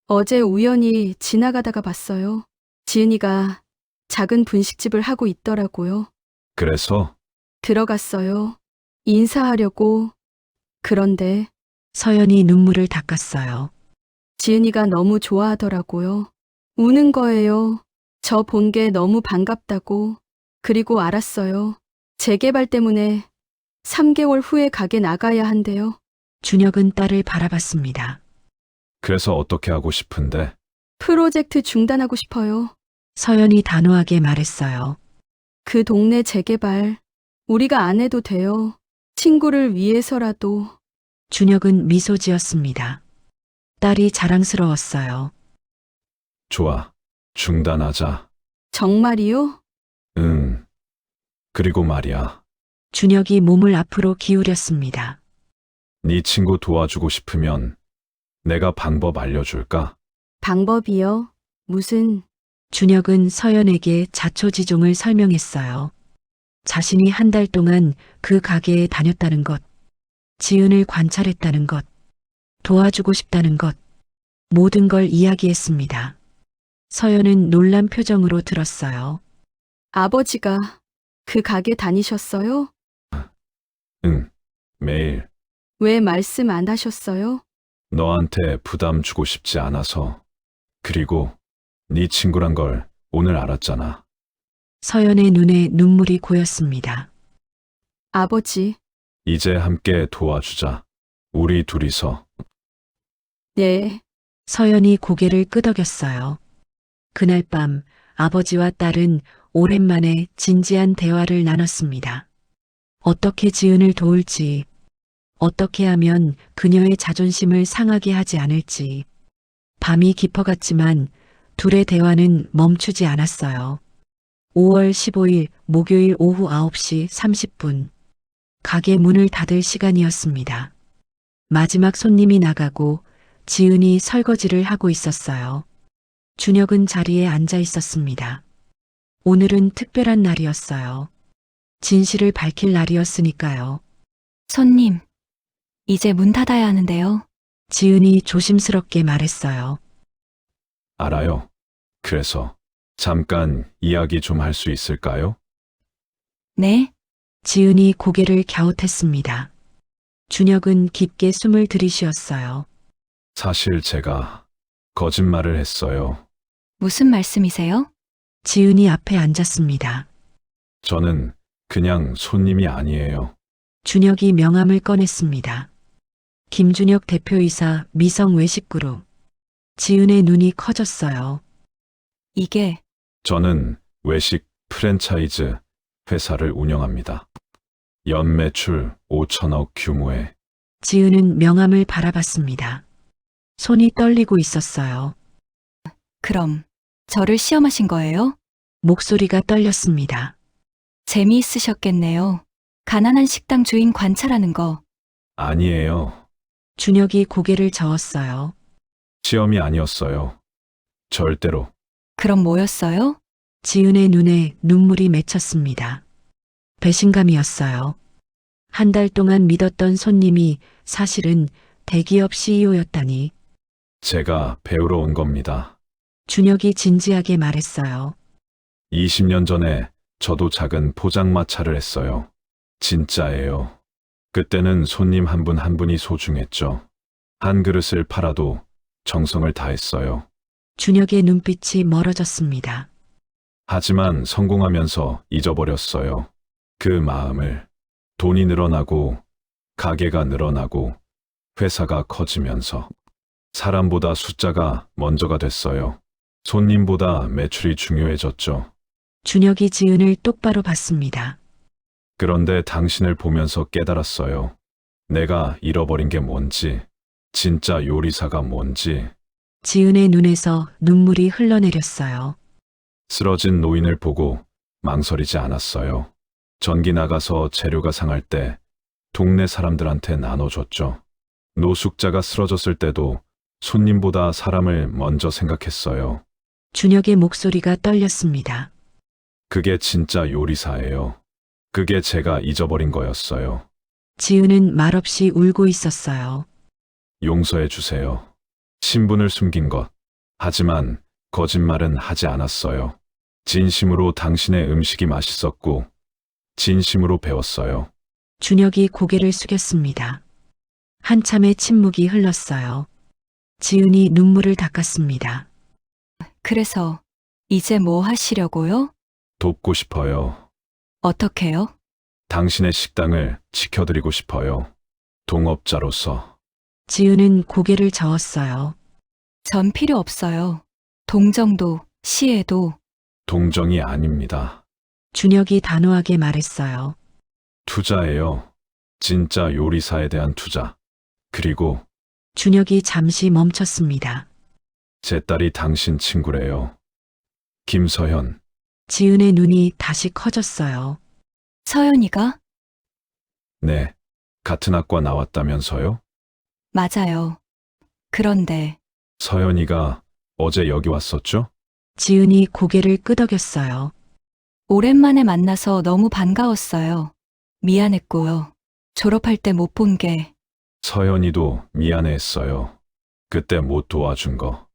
어제 우연히 지나가다가 봤어요. 지은이가 작은 분식집을 하고 있더라고요. 그래서? 들어갔어요. 인사하려고. 그런데 서연이 눈물을 닦았어요. 지은이가 너무 좋아하더라고요. 우는 거예요. 저 본 게 너무 반갑다고. 그리고 알았어요. 재개발 때문에 3개월 후에 가게 나가야 한대요. 준혁은 딸을 바라봤습니다. 그래서 어떻게 하고 싶은데? 프로젝트 중단하고 싶어요. 서연이 단호하게 말했어요. 그 동네 재개발 우리가 안 해도 돼요. 친구를 위해서라도. 준혁은 미소 지었습니다. 딸이 자랑스러웠어요. 좋아. 중단하자. 정말이요? 응. 그리고 말이야. 준혁이 몸을 앞으로 기울였습니다. 네 친구 도와주고 싶으면 내가 방법 알려줄까? 방법이요? 무슨? 준혁은 서연에게 자초지종을 설명했어요. 자신이 한 달 동안 그 가게에 다녔다는 것, 지은을 관찰했다는 것, 도와주고 싶다는 것, 모든 걸 이야기했습니다. 서연은 놀란 표정으로 들었어요. 아버지가 그 가게 다니셨어요? 응. 매일. 왜 말씀 안 하셨어요? 너한테 부담 주고 싶지 않아서. 그리고 네 친구란 걸 오늘 알았잖아. 서연의 눈에 눈물이 고였습니다. 아버지, 이제 함께 도와주자. 우리 둘이서. 네. 서연이 고개를 끄덕였어요. 그날 밤 아버지와 딸은 오랜만에 진지한 대화를 나눴습니다. 어떻게 지은을 도울지, 어떻게 하면 그녀의 자존심을 상하게 하지 않을지. 밤이 깊어갔지만 둘의 대화는 멈추지 않았어요. 5월 15일 목요일 오후 9시 30분. 가게 문을 닫을 시간이었습니다. 마지막 손님이 나가고 지은이 설거지를 하고 있었어요. 준혁은 자리에 앉아 있었습니다. 오늘은 특별한 날이었어요. 진실을 밝힐 날이었으니까요. 손님, 이제 문 닫아야 하는데요. 지은이 조심스럽게 말했어요. 알아요. 그래서 잠깐 이야기 좀 할 수 있을까요? 네? 지은이 고개를 갸웃했습니다. 준혁은 깊게 숨을 들이쉬었어요. 사실 제가 거짓말을 했어요. 무슨 말씀이세요? 지은이 앞에 앉았습니다. 저는 그냥 손님이 아니에요. 준혁이 명함을 꺼냈습니다. 김준혁 대표이사 미성 외식그룹. 지은의 눈이 커졌어요. 이게 저는 외식 프랜차이즈 회사를 운영합니다. 연 매출 5천억 규모의 지은은 명함을 바라봤습니다. 손이 떨리고 있었어요. 그럼 저를 시험하신 거예요? 목소리가 떨렸습니다. 재미있으셨겠네요. 가난한 식당 주인 관찰하는 거. 아니에요. 준혁이 고개를 저었어요. 시험이 아니었어요. 절대로. 그럼 뭐였어요? 지은의 눈에 눈물이 맺혔습니다. 배신감이었어요. 한 달 동안 믿었던 손님이 사실은 대기업 CEO였다니. 제가 배우러 온 겁니다. 준혁이 진지하게 말했어요. 20년 전에 저도 작은 포장마차를 했어요. 진짜예요. 그때는 손님 한 분 한 분이 소중했죠. 한 그릇을 팔아도 정성을 다했어요. 준혁의 눈빛이 멀어졌습니다. 하지만 성공하면서 잊어버렸어요. 그 마음을. 돈이 늘어나고 가게가 늘어나고 회사가 커지면서 사람보다 숫자가 먼저가 됐어요. 손님보다 매출이 중요해졌죠. 준혁이 지은을 똑바로 봤습니다. 그런데 당신을 보면서 깨달았어요. 내가 잃어버린 게 뭔지, 진짜 요리사가 뭔지. 지은의 눈에서 눈물이 흘러내렸어요. 쓰러진 노인을 보고 망설이지 않았어요. 전기 나가서 재료가 상할 때 동네 사람들한테 나눠줬죠. 노숙자가 쓰러졌을 때도 손님보다 사람을 먼저 생각했어요. 준혁의 목소리가 떨렸습니다. 그게 진짜 요리사예요. 그게 제가 잊어버린 거였어요. 지은은 말없이 울고 있었어요. 용서해 주세요. 신분을 숨긴 것. 하지만 거짓말은 하지 않았어요. 진심으로 당신의 음식이 맛있었고, 진심으로 배웠어요. 준혁이 고개를 숙였습니다. 한참의 침묵이 흘렀어요. 지은이 눈물을 닦았습니다. 그래서 이제 뭐 하시려고요? 돕고 싶어요. 어떻게요? 당신의 식당을 지켜드리고 싶어요. 동업자로서. 지은은 고개를 저었어요. 전 필요 없어요. 동정도, 시에도. 동정이 아닙니다. 준혁이 단호하게 말했어요. 투자예요. 진짜 요리사에 대한 투자. 그리고 준혁이 잠시 멈췄습니다. 제 딸이 당신 친구래요. 김서현. 지은의 눈이 다시 커졌어요. 서연이가? 네. 같은 학과 나왔다면서요? 맞아요. 그런데 서연이가 어제 여기 왔었죠? 지은이 고개를 끄덕였어요. 오랜만에 만나서 너무 반가웠어요. 미안했고요. 졸업할 때 못 본 게 서연이도 미안해했어요. 그때 못 도와준 거.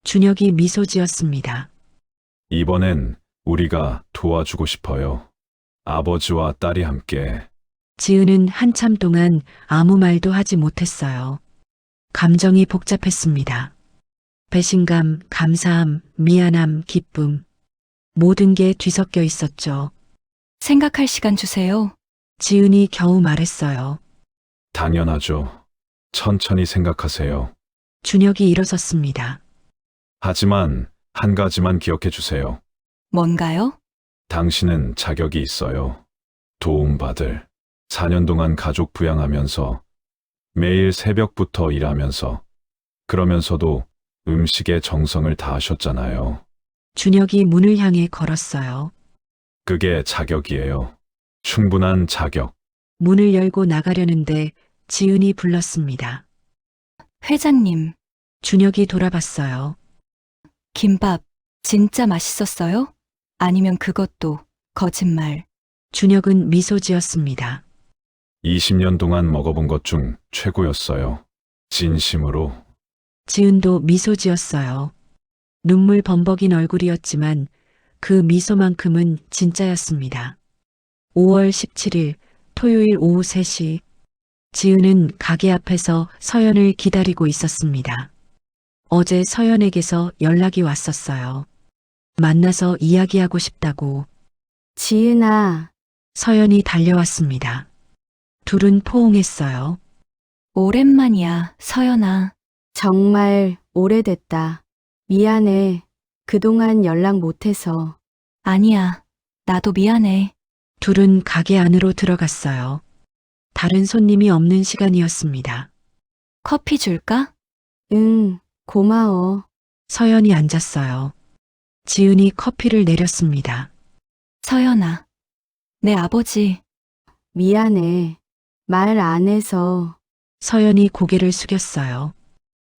준혁이 미소 지었습니다. 이번엔 우리가 도와주고 싶어요. 아버지와 딸이 함께. 지은은 한참 동안 아무 말도 하지 못했어요. 감정이 복잡했습니다. 배신감, 감사함, 미안함, 기쁨. 모든 게 뒤섞여 있었죠. 생각할 시간 주세요. 지은이 겨우 말했어요. 당연하죠. 천천히 생각하세요. 준혁이 일어섰습니다. 하지만 한 가지만 기억해 주세요. 뭔가요? 당신은 자격이 있어요. 도움받을. 4년 동안 가족 부양하면서 매일 새벽부터 일하면서 그러면서도 음식에 정성을 다하셨잖아요. 준혁이 문을 향해 걸었어요. 그게 자격이에요. 충분한 자격. 문을 열고 나가려는데 지은이 불렀습니다. 회장님, 준혁이 돌아봤어요. 김밥 진짜 맛있었어요? 아니면 그것도 거짓말. 준혁은 미소 지었습니다. 20년 동안 먹어본 것 중 최고였어요. 진심으로. 지은도 미소 지었어요. 눈물 범벅인 얼굴이었지만 그 미소만큼은 진짜였습니다. 5월 17일 토요일 오후 3시 지은은 가게 앞에서 서연을 기다리고 있었습니다. 어제 서연에게서 연락이 왔었어요. 만나서 이야기하고 싶다고. 지은아, 서연이 달려왔습니다. 둘은 포옹했어요. 오랜만이야, 서연아. 정말 오래됐다. 미안해. 그동안 연락 못해서. 아니야, 나도 미안해. 둘은 가게 안으로 들어갔어요. 다른 손님이 없는 시간이었습니다. 커피 줄까? 응, 고마워. 서연이 앉았어요. 지은이 커피를 내렸습니다. 서연아, 내 아버지, 미안해. 말 안 해서. 서연이 고개를 숙였어요.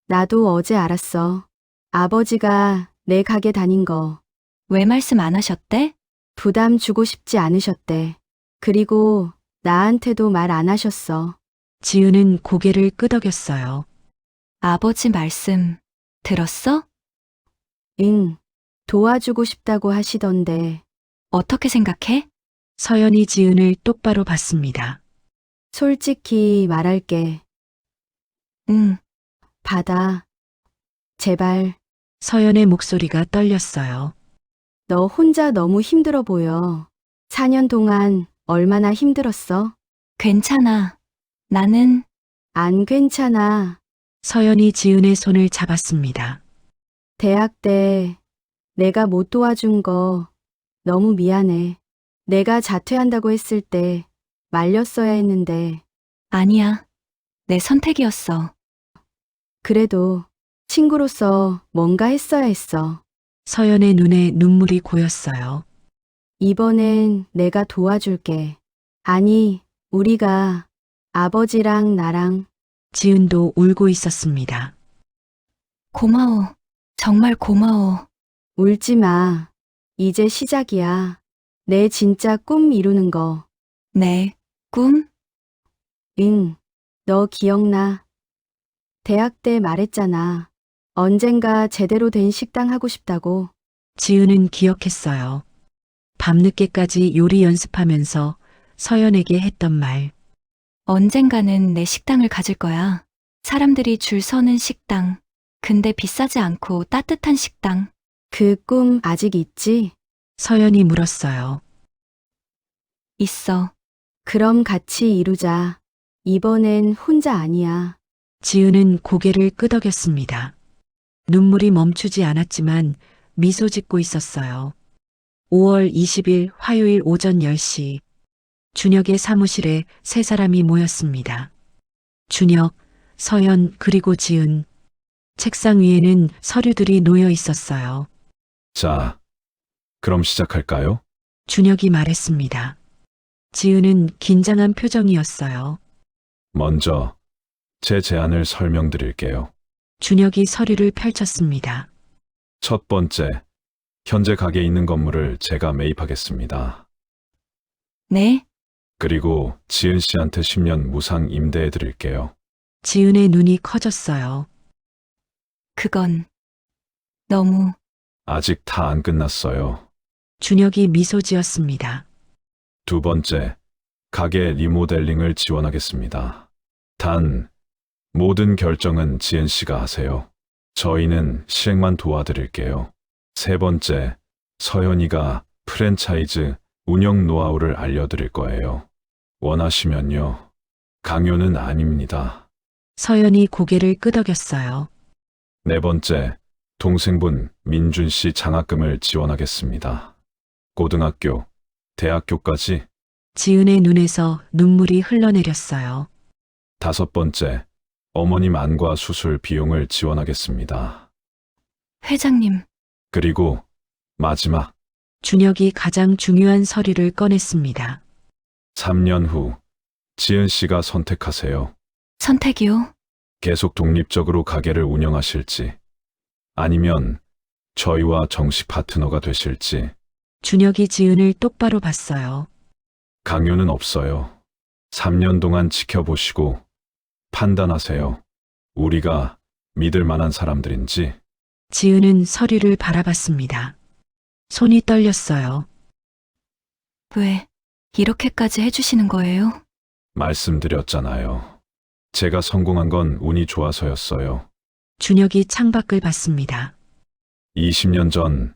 나도 어제 알았어. 아버지가 내 가게 다닌 거. 왜 말씀 안 하셨대? 부담 주고 싶지 않으셨대. 그리고 나한테도 말 안 하셨어. 지은은 고개를 끄덕였어요. 아버지 말씀 들었어? 응, 도와주고 싶다고 하시던데. 어떻게 생각해? 서연이 지은을 똑바로 봤습니다. 솔직히 말할게. 응, 받아. 제발. 서연의 목소리가 떨렸어요. 너 혼자 너무 힘들어 보여. 4년 동안 얼마나 힘들었어? 괜찮아. 나는 안 괜찮아. 서연이 지은의 손을 잡았습니다. 대학 때 내가 못 도와준 거 너무 미안해. 내가 자퇴한다고 했을 때 말렸어야 했는데. 아니야. 내 선택이었어. 그래도 친구로서 뭔가 했어야 했어. 서연의 눈에 눈물이 고였어요. 이번엔 내가 도와줄게. 아니, 우리가 아버지랑 나랑. 지은도 울고 있었습니다. 고마워. 정말 고마워. 울지 마. 이제 시작이야. 내 진짜 꿈 이루는 거. 내 꿈? 응, 너 기억나? 대학 때 말했잖아. 언젠가 제대로 된 식당 하고 싶다고. 지은은 기억했어요. 밤늦게까지 요리 연습하면서 서연에게 했던 말. 언젠가는 내 식당을 가질 거야. 사람들이 줄 서는 식당. 근데 비싸지 않고 따뜻한 식당. 그 꿈 아직 있지? 서연이 물었어요. 있어. 그럼 같이 이루자. 이번엔 혼자 아니야. 지은은 고개를 끄덕였습니다. 눈물이 멈추지 않았지만 미소 짓고 있었어요. 5월 20일 화요일 오전 10시. 준혁의 사무실에 세 사람이 모였습니다. 준혁, 서연, 그리고 지은. 책상 위에는 서류들이 놓여 있었어요. 자, 그럼 시작할까요? 준혁이 말했습니다. 지은은 긴장한 표정이었어요. 먼저 제 제안을 설명드릴게요. 준혁이 서류를 펼쳤습니다. 첫 번째, 현재 가게에 있는 건물을 제가 매입하겠습니다. 네? 그리고 지은 씨한테 10년 무상 임대해 드릴게요. 지은의 눈이 커졌어요. 그건 너무 아직 다 안 끝났어요. 준혁이 미소 지었습니다. 두 번째, 가게 리모델링을 지원하겠습니다. 단, 모든 결정은 지은 씨가 하세요. 저희는 시행만 도와드릴게요. 세 번째, 서연이가 프랜차이즈 운영 노하우를 알려드릴 거예요. 원하시면요. 강요는 아닙니다. 서연이 고개를 끄덕였어요. 네 번째, 동생분 민준 씨 장학금을 지원하겠습니다. 고등학교, 대학교까지. 지은의 눈에서 눈물이 흘러내렸어요. 다섯 번째, 어머님 안과 수술 비용을 지원하겠습니다. 회장님. 그리고 마지막, 준혁이 가장 중요한 서류를 꺼냈습니다. 3년 후 지은 씨가 선택하세요. 선택이요? 계속 독립적으로 가게를 운영하실지, 아니면 저희와 정식 파트너가 되실지. 준혁이 지은을 똑바로 봤어요. 강요는 없어요. 3년 동안 지켜보시고 판단하세요. 우리가 믿을 만한 사람들인지. 지은은 서류를 바라봤습니다. 손이 떨렸어요. 왜 이렇게까지 해주시는 거예요? 말씀드렸잖아요. 제가 성공한 건 운이 좋아서였어요. 준혁이 창밖을 봤습니다. 20년 전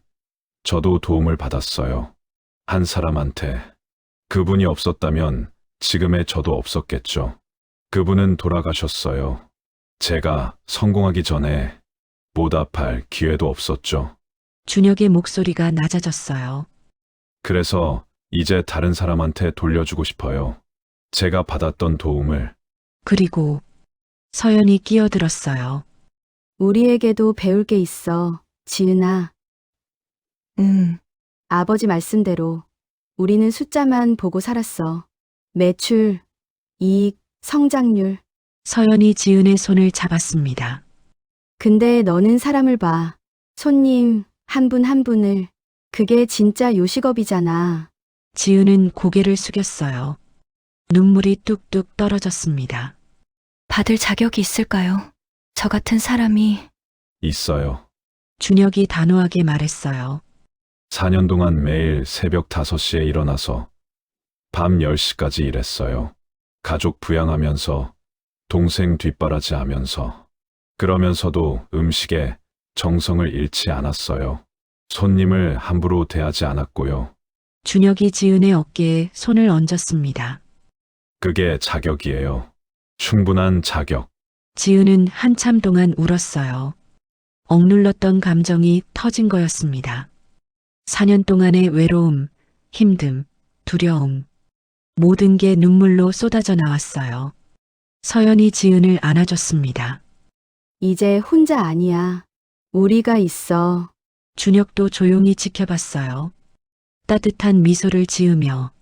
저도 도움을 받았어요. 한 사람한테. 그분이 없었다면 지금의 저도 없었겠죠. 그분은 돌아가셨어요. 제가 성공하기 전에 보답할 기회도 없었죠. 준혁의 목소리가 낮아졌어요. 그래서 이제 다른 사람한테 돌려주고 싶어요. 제가 받았던 도움을. 그리고 서연이 끼어들었어요. 우리에게도 배울 게 있어, 지은아. 아버지 말씀대로 우리는 숫자만 보고 살았어. 매출, 이익, 성장률. 서연이 지은의 손을 잡았습니다. 근데 너는 사람을 봐. 손님 한 분 한 분을. 그게 진짜 요식업이잖아. 지은은 고개를 숙였어요. 눈물이 뚝뚝 떨어졌습니다. 받을 자격이 있을까요? 저 같은 사람이. 있어요. 준혁이 단호하게 말했어요. 4년 동안 매일 새벽 5시에 일어나서 밤 10시까지 일했어요. 가족 부양하면서, 동생 뒷바라지 하면서. 그러면서도 음식에 정성을 잃지 않았어요. 손님을 함부로 대하지 않았고요. 준혁이 지은의 어깨에 손을 얹었습니다. 그게 자격이에요. 충분한 자격. 지은은 한참 동안 울었어요. 억눌렀던 감정이 터진 거였습니다. 4년 동안의 외로움, 힘듦, 두려움. 모든 게 눈물로 쏟아져 나왔어요. 서연이 지은을 안아줬습니다. 이제 혼자 아니야. 우리가 있어. 준혁도 조용히 지켜봤어요. 따뜻한 미소를 지으며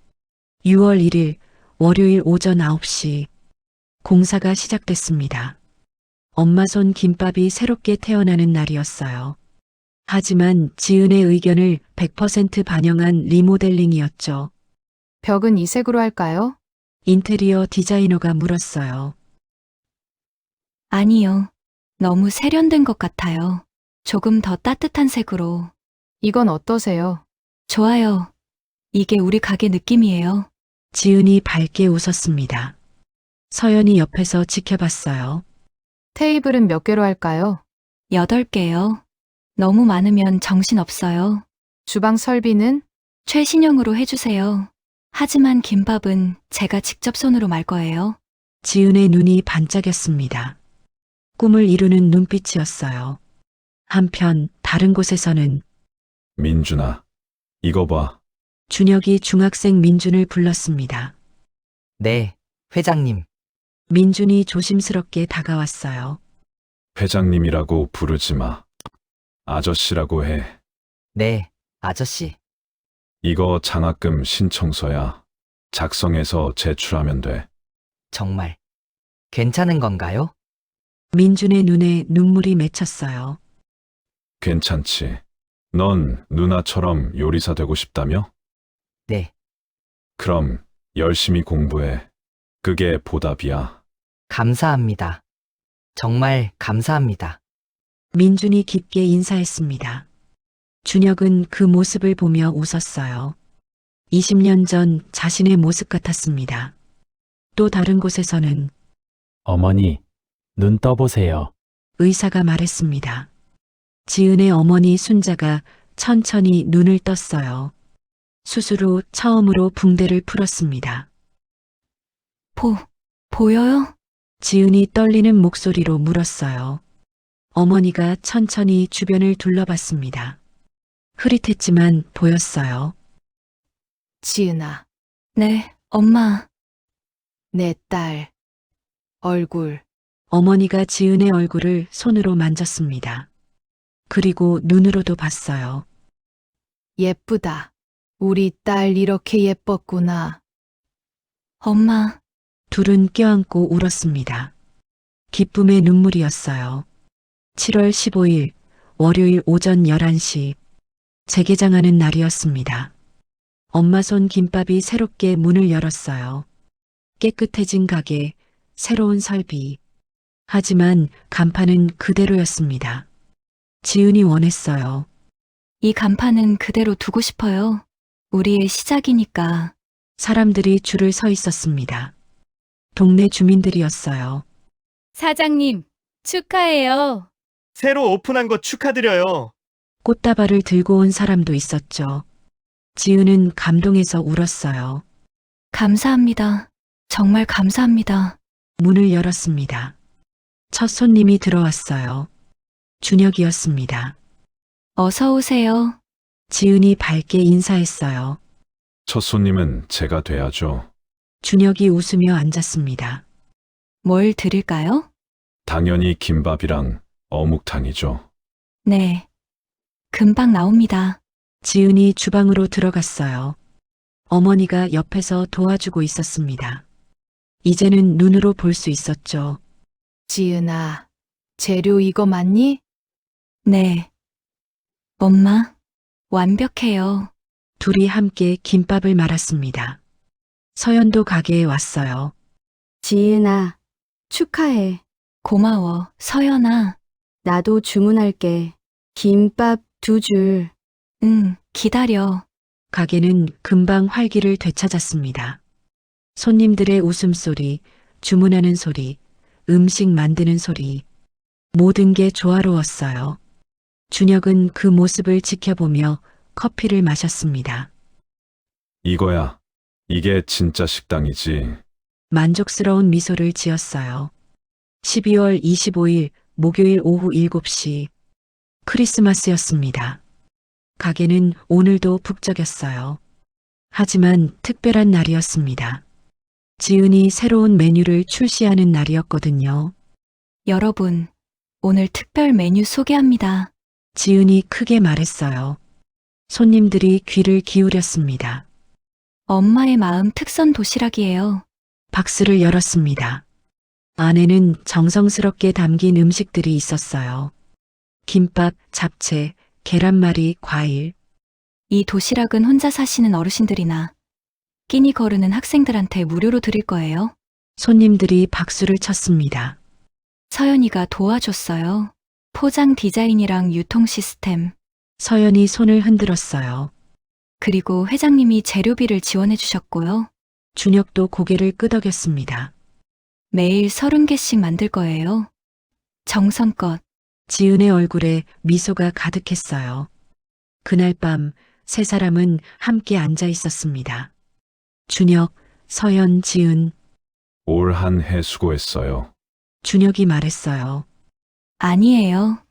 6월 1일 월요일 오전 9시 공사가 시작됐습니다. 엄마 손 김밥이 새롭게 태어나는 날이었어요. 하지만 지은의 의견을 100% 반영한 리모델링이었죠. 벽은 이색으로 할까요? 인테리어 디자이너가 물었어요. 아니요. 너무 세련된 것 같아요. 조금 더 따뜻한 색으로. 이건 어떠세요? 좋아요. 이게 우리 가게 느낌이에요. 지은이 밝게 웃었습니다. 서연이 옆에서 지켜봤어요. 테이블은 몇 개로 할까요? 8개요. 너무 많으면 정신없어요. 주방 설비는? 최신형으로 해주세요. 하지만 김밥은 제가 직접 손으로 말 거예요. 지은의 눈이 반짝였습니다. 꿈을 이루는 눈빛이었어요. 한편 다른 곳에서는 민준아, 이거 봐. 준혁이 중학생 민준을 불렀습니다. 네, 회장님. 민준이 조심스럽게 다가왔어요. 회장님이라고 부르지 마. 아저씨라고 해. 네, 아저씨. 이거 장학금 신청서야. 작성해서 제출하면 돼. 정말 괜찮은 건가요? 민준의 눈에 눈물이 맺혔어요. 괜찮지. 넌 누나처럼 요리사 되고 싶다며? 네, 그럼 열심히 공부해. 그게 보답이야. 감사합니다. 정말 감사합니다. 민준이 깊게 인사했습니다. 준혁은 그 모습을 보며 웃었어요. 20년 전 자신의 모습 같았습니다. 또 다른 곳에서는 어머니, 눈 떠보세요. 의사가 말했습니다. 지은의 어머니 순자가 천천히 눈을 떴어요. 수술 후 처음으로 붕대를 풀었습니다. 보여요? 지은이 떨리는 목소리로 물었어요. 어머니가 천천히 주변을 둘러봤습니다. 흐릿했지만 보였어요. 지은아, 네, 엄마. 내 딸. 얼굴. 어머니가 지은의 얼굴을 손으로 만졌습니다. 그리고 눈으로도 봤어요. 예쁘다. 우리 딸 이렇게 예뻤구나. 엄마. 둘은 껴안고 울었습니다. 기쁨의 눈물이었어요. 7월 15일 월요일 오전 11시 재개장하는 날이었습니다. 엄마 손 김밥이 새롭게 문을 열었어요. 깨끗해진 가게, 새로운 설비. 하지만 간판은 그대로였습니다. 지은이 원했어요. 이 간판은 그대로 두고 싶어요. 우리의 시작이니까. 사람들이 줄을 서 있었습니다. 동네 주민들이었어요. 사장님, 축하해요. 새로 오픈한 거 축하드려요. 꽃다발을 들고 온 사람도 있었죠. 지은은 감동해서 울었어요. 감사합니다. 정말 감사합니다. 문을 열었습니다. 첫 손님이 들어왔어요. 준혁이었습니다. 어서 오세요. 지은이 밝게 인사했어요. 첫 손님은 제가 돼야죠. 준혁이 웃으며 앉았습니다. 뭘 드릴까요? 당연히 김밥이랑 어묵탕이죠. 네. 금방 나옵니다. 지은이 주방으로 들어갔어요. 어머니가 옆에서 도와주고 있었습니다. 이제는 눈으로 볼 수 있었죠. 지은아, 재료 이거 맞니? 네. 엄마, 완벽해요. 둘이 함께 김밥을 말았습니다. 서연도 가게에 왔어요. 지은아, 축하해. 고마워, 서연아. 나도 주문할게. 김밥 2줄. 응, 기다려. 가게는 금방 활기를 되찾았습니다. 손님들의 웃음소리, 주문하는 소리, 음식 만드는 소리, 모든 게 조화로웠어요. 준혁은 그 모습을 지켜보며 커피를 마셨습니다. 이거야. 이게 진짜 식당이지. 만족스러운 미소를 지었어요. 12월 25일 목요일 오후 7시 크리스마스였습니다. 가게는 오늘도 북적였어요. 하지만 특별한 날이었습니다. 지은이 새로운 메뉴를 출시하는 날이었거든요. 여러분, 오늘 특별 메뉴 소개합니다. 지은이 크게 말했어요. 손님들이 귀를 기울였습니다. 엄마의 마음 특선 도시락이에요. 박스를 열었습니다. 안에는 정성스럽게 담긴 음식들이 있었어요. 김밥, 잡채, 계란말이, 과일. 이 도시락은 혼자 사시는 어르신들이나 끼니 거르는 학생들한테 무료로 드릴 거예요. 손님들이 박수를 쳤습니다. 서연이가 도와줬어요. 포장 디자인이랑 유통 시스템, 서연이 손을 흔들었어요. 그리고 회장님이 재료비를 지원해 주셨고요. 준혁도 고개를 끄덕였습니다. 매일 30개씩 만들 거예요. 정성껏. 지은의 얼굴에 미소가 가득했어요. 그날 밤 세 사람은 함께 앉아 있었습니다. 준혁, 서연, 지은. 올 한 해 수고했어요. 준혁이 말했어요. 아니에요.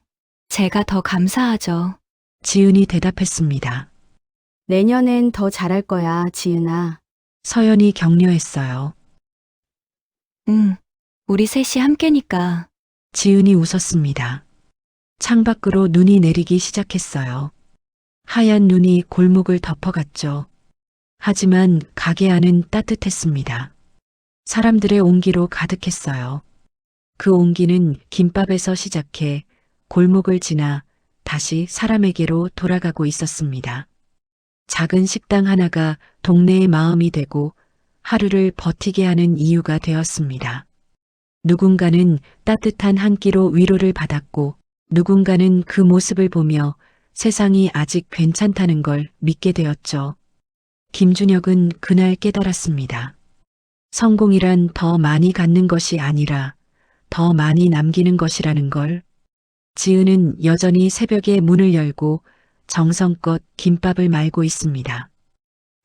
제가 더 감사하죠. 지은이 대답했습니다. 내년엔 더 잘할 거야, 지은아. 서연이 격려했어요. 응, 우리 셋이 함께니까. 지은이 웃었습니다. 창밖으로 눈이 내리기 시작했어요. 하얀 눈이 골목을 덮어갔죠. 하지만 가게 안은 따뜻했습니다. 사람들의 온기로 가득했어요. 그 온기는 김밥에서 시작해 골목을 지나 다시 사람에게로 돌아가고 있었습니다. 작은 식당 하나가 동네의 마음이 되고 하루를 버티게 하는 이유가 되었습니다. 누군가는 따뜻한 한 끼로 위로를 받았고 누군가는 그 모습을 보며 세상이 아직 괜찮다는 걸 믿게 되었죠. 김준혁은 그날 깨달았습니다. 성공이란 더 많이 갖는 것이 아니라 더 많이 남기는 것이라는 걸. 지은은 여전히 새벽에 문을 열고 정성껏 김밥을 말고 있습니다.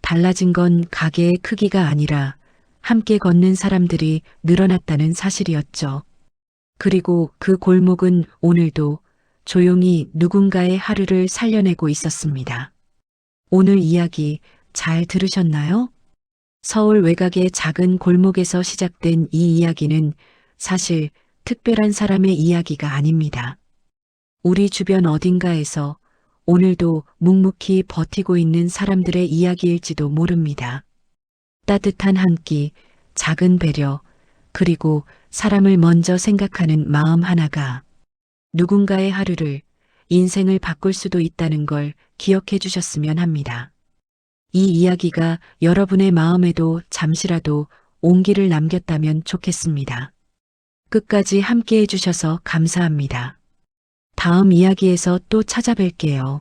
달라진 건 가게의 크기가 아니라 함께 걷는 사람들이 늘어났다는 사실이었죠. 그리고 그 골목은 오늘도 조용히 누군가의 하루를 살려내고 있었습니다. 오늘 이야기 잘 들으셨나요? 서울 외곽의 작은 골목에서 시작된 이 이야기는 사실 특별한 사람의 이야기가 아닙니다. 우리 주변 어딘가에서 오늘도 묵묵히 버티고 있는 사람들의 이야기일지도 모릅니다. 따뜻한 한 끼, 작은 배려, 그리고 사람을 먼저 생각하는 마음 하나가 누군가의 하루를, 인생을 바꿀 수도 있다는 걸 기억해 주셨으면 합니다. 이 이야기가 여러분의 마음에도 잠시라도 온기를 남겼다면 좋겠습니다. 끝까지 함께 해주셔서 감사합니다. 다음 이야기에서 또 찾아뵐게요.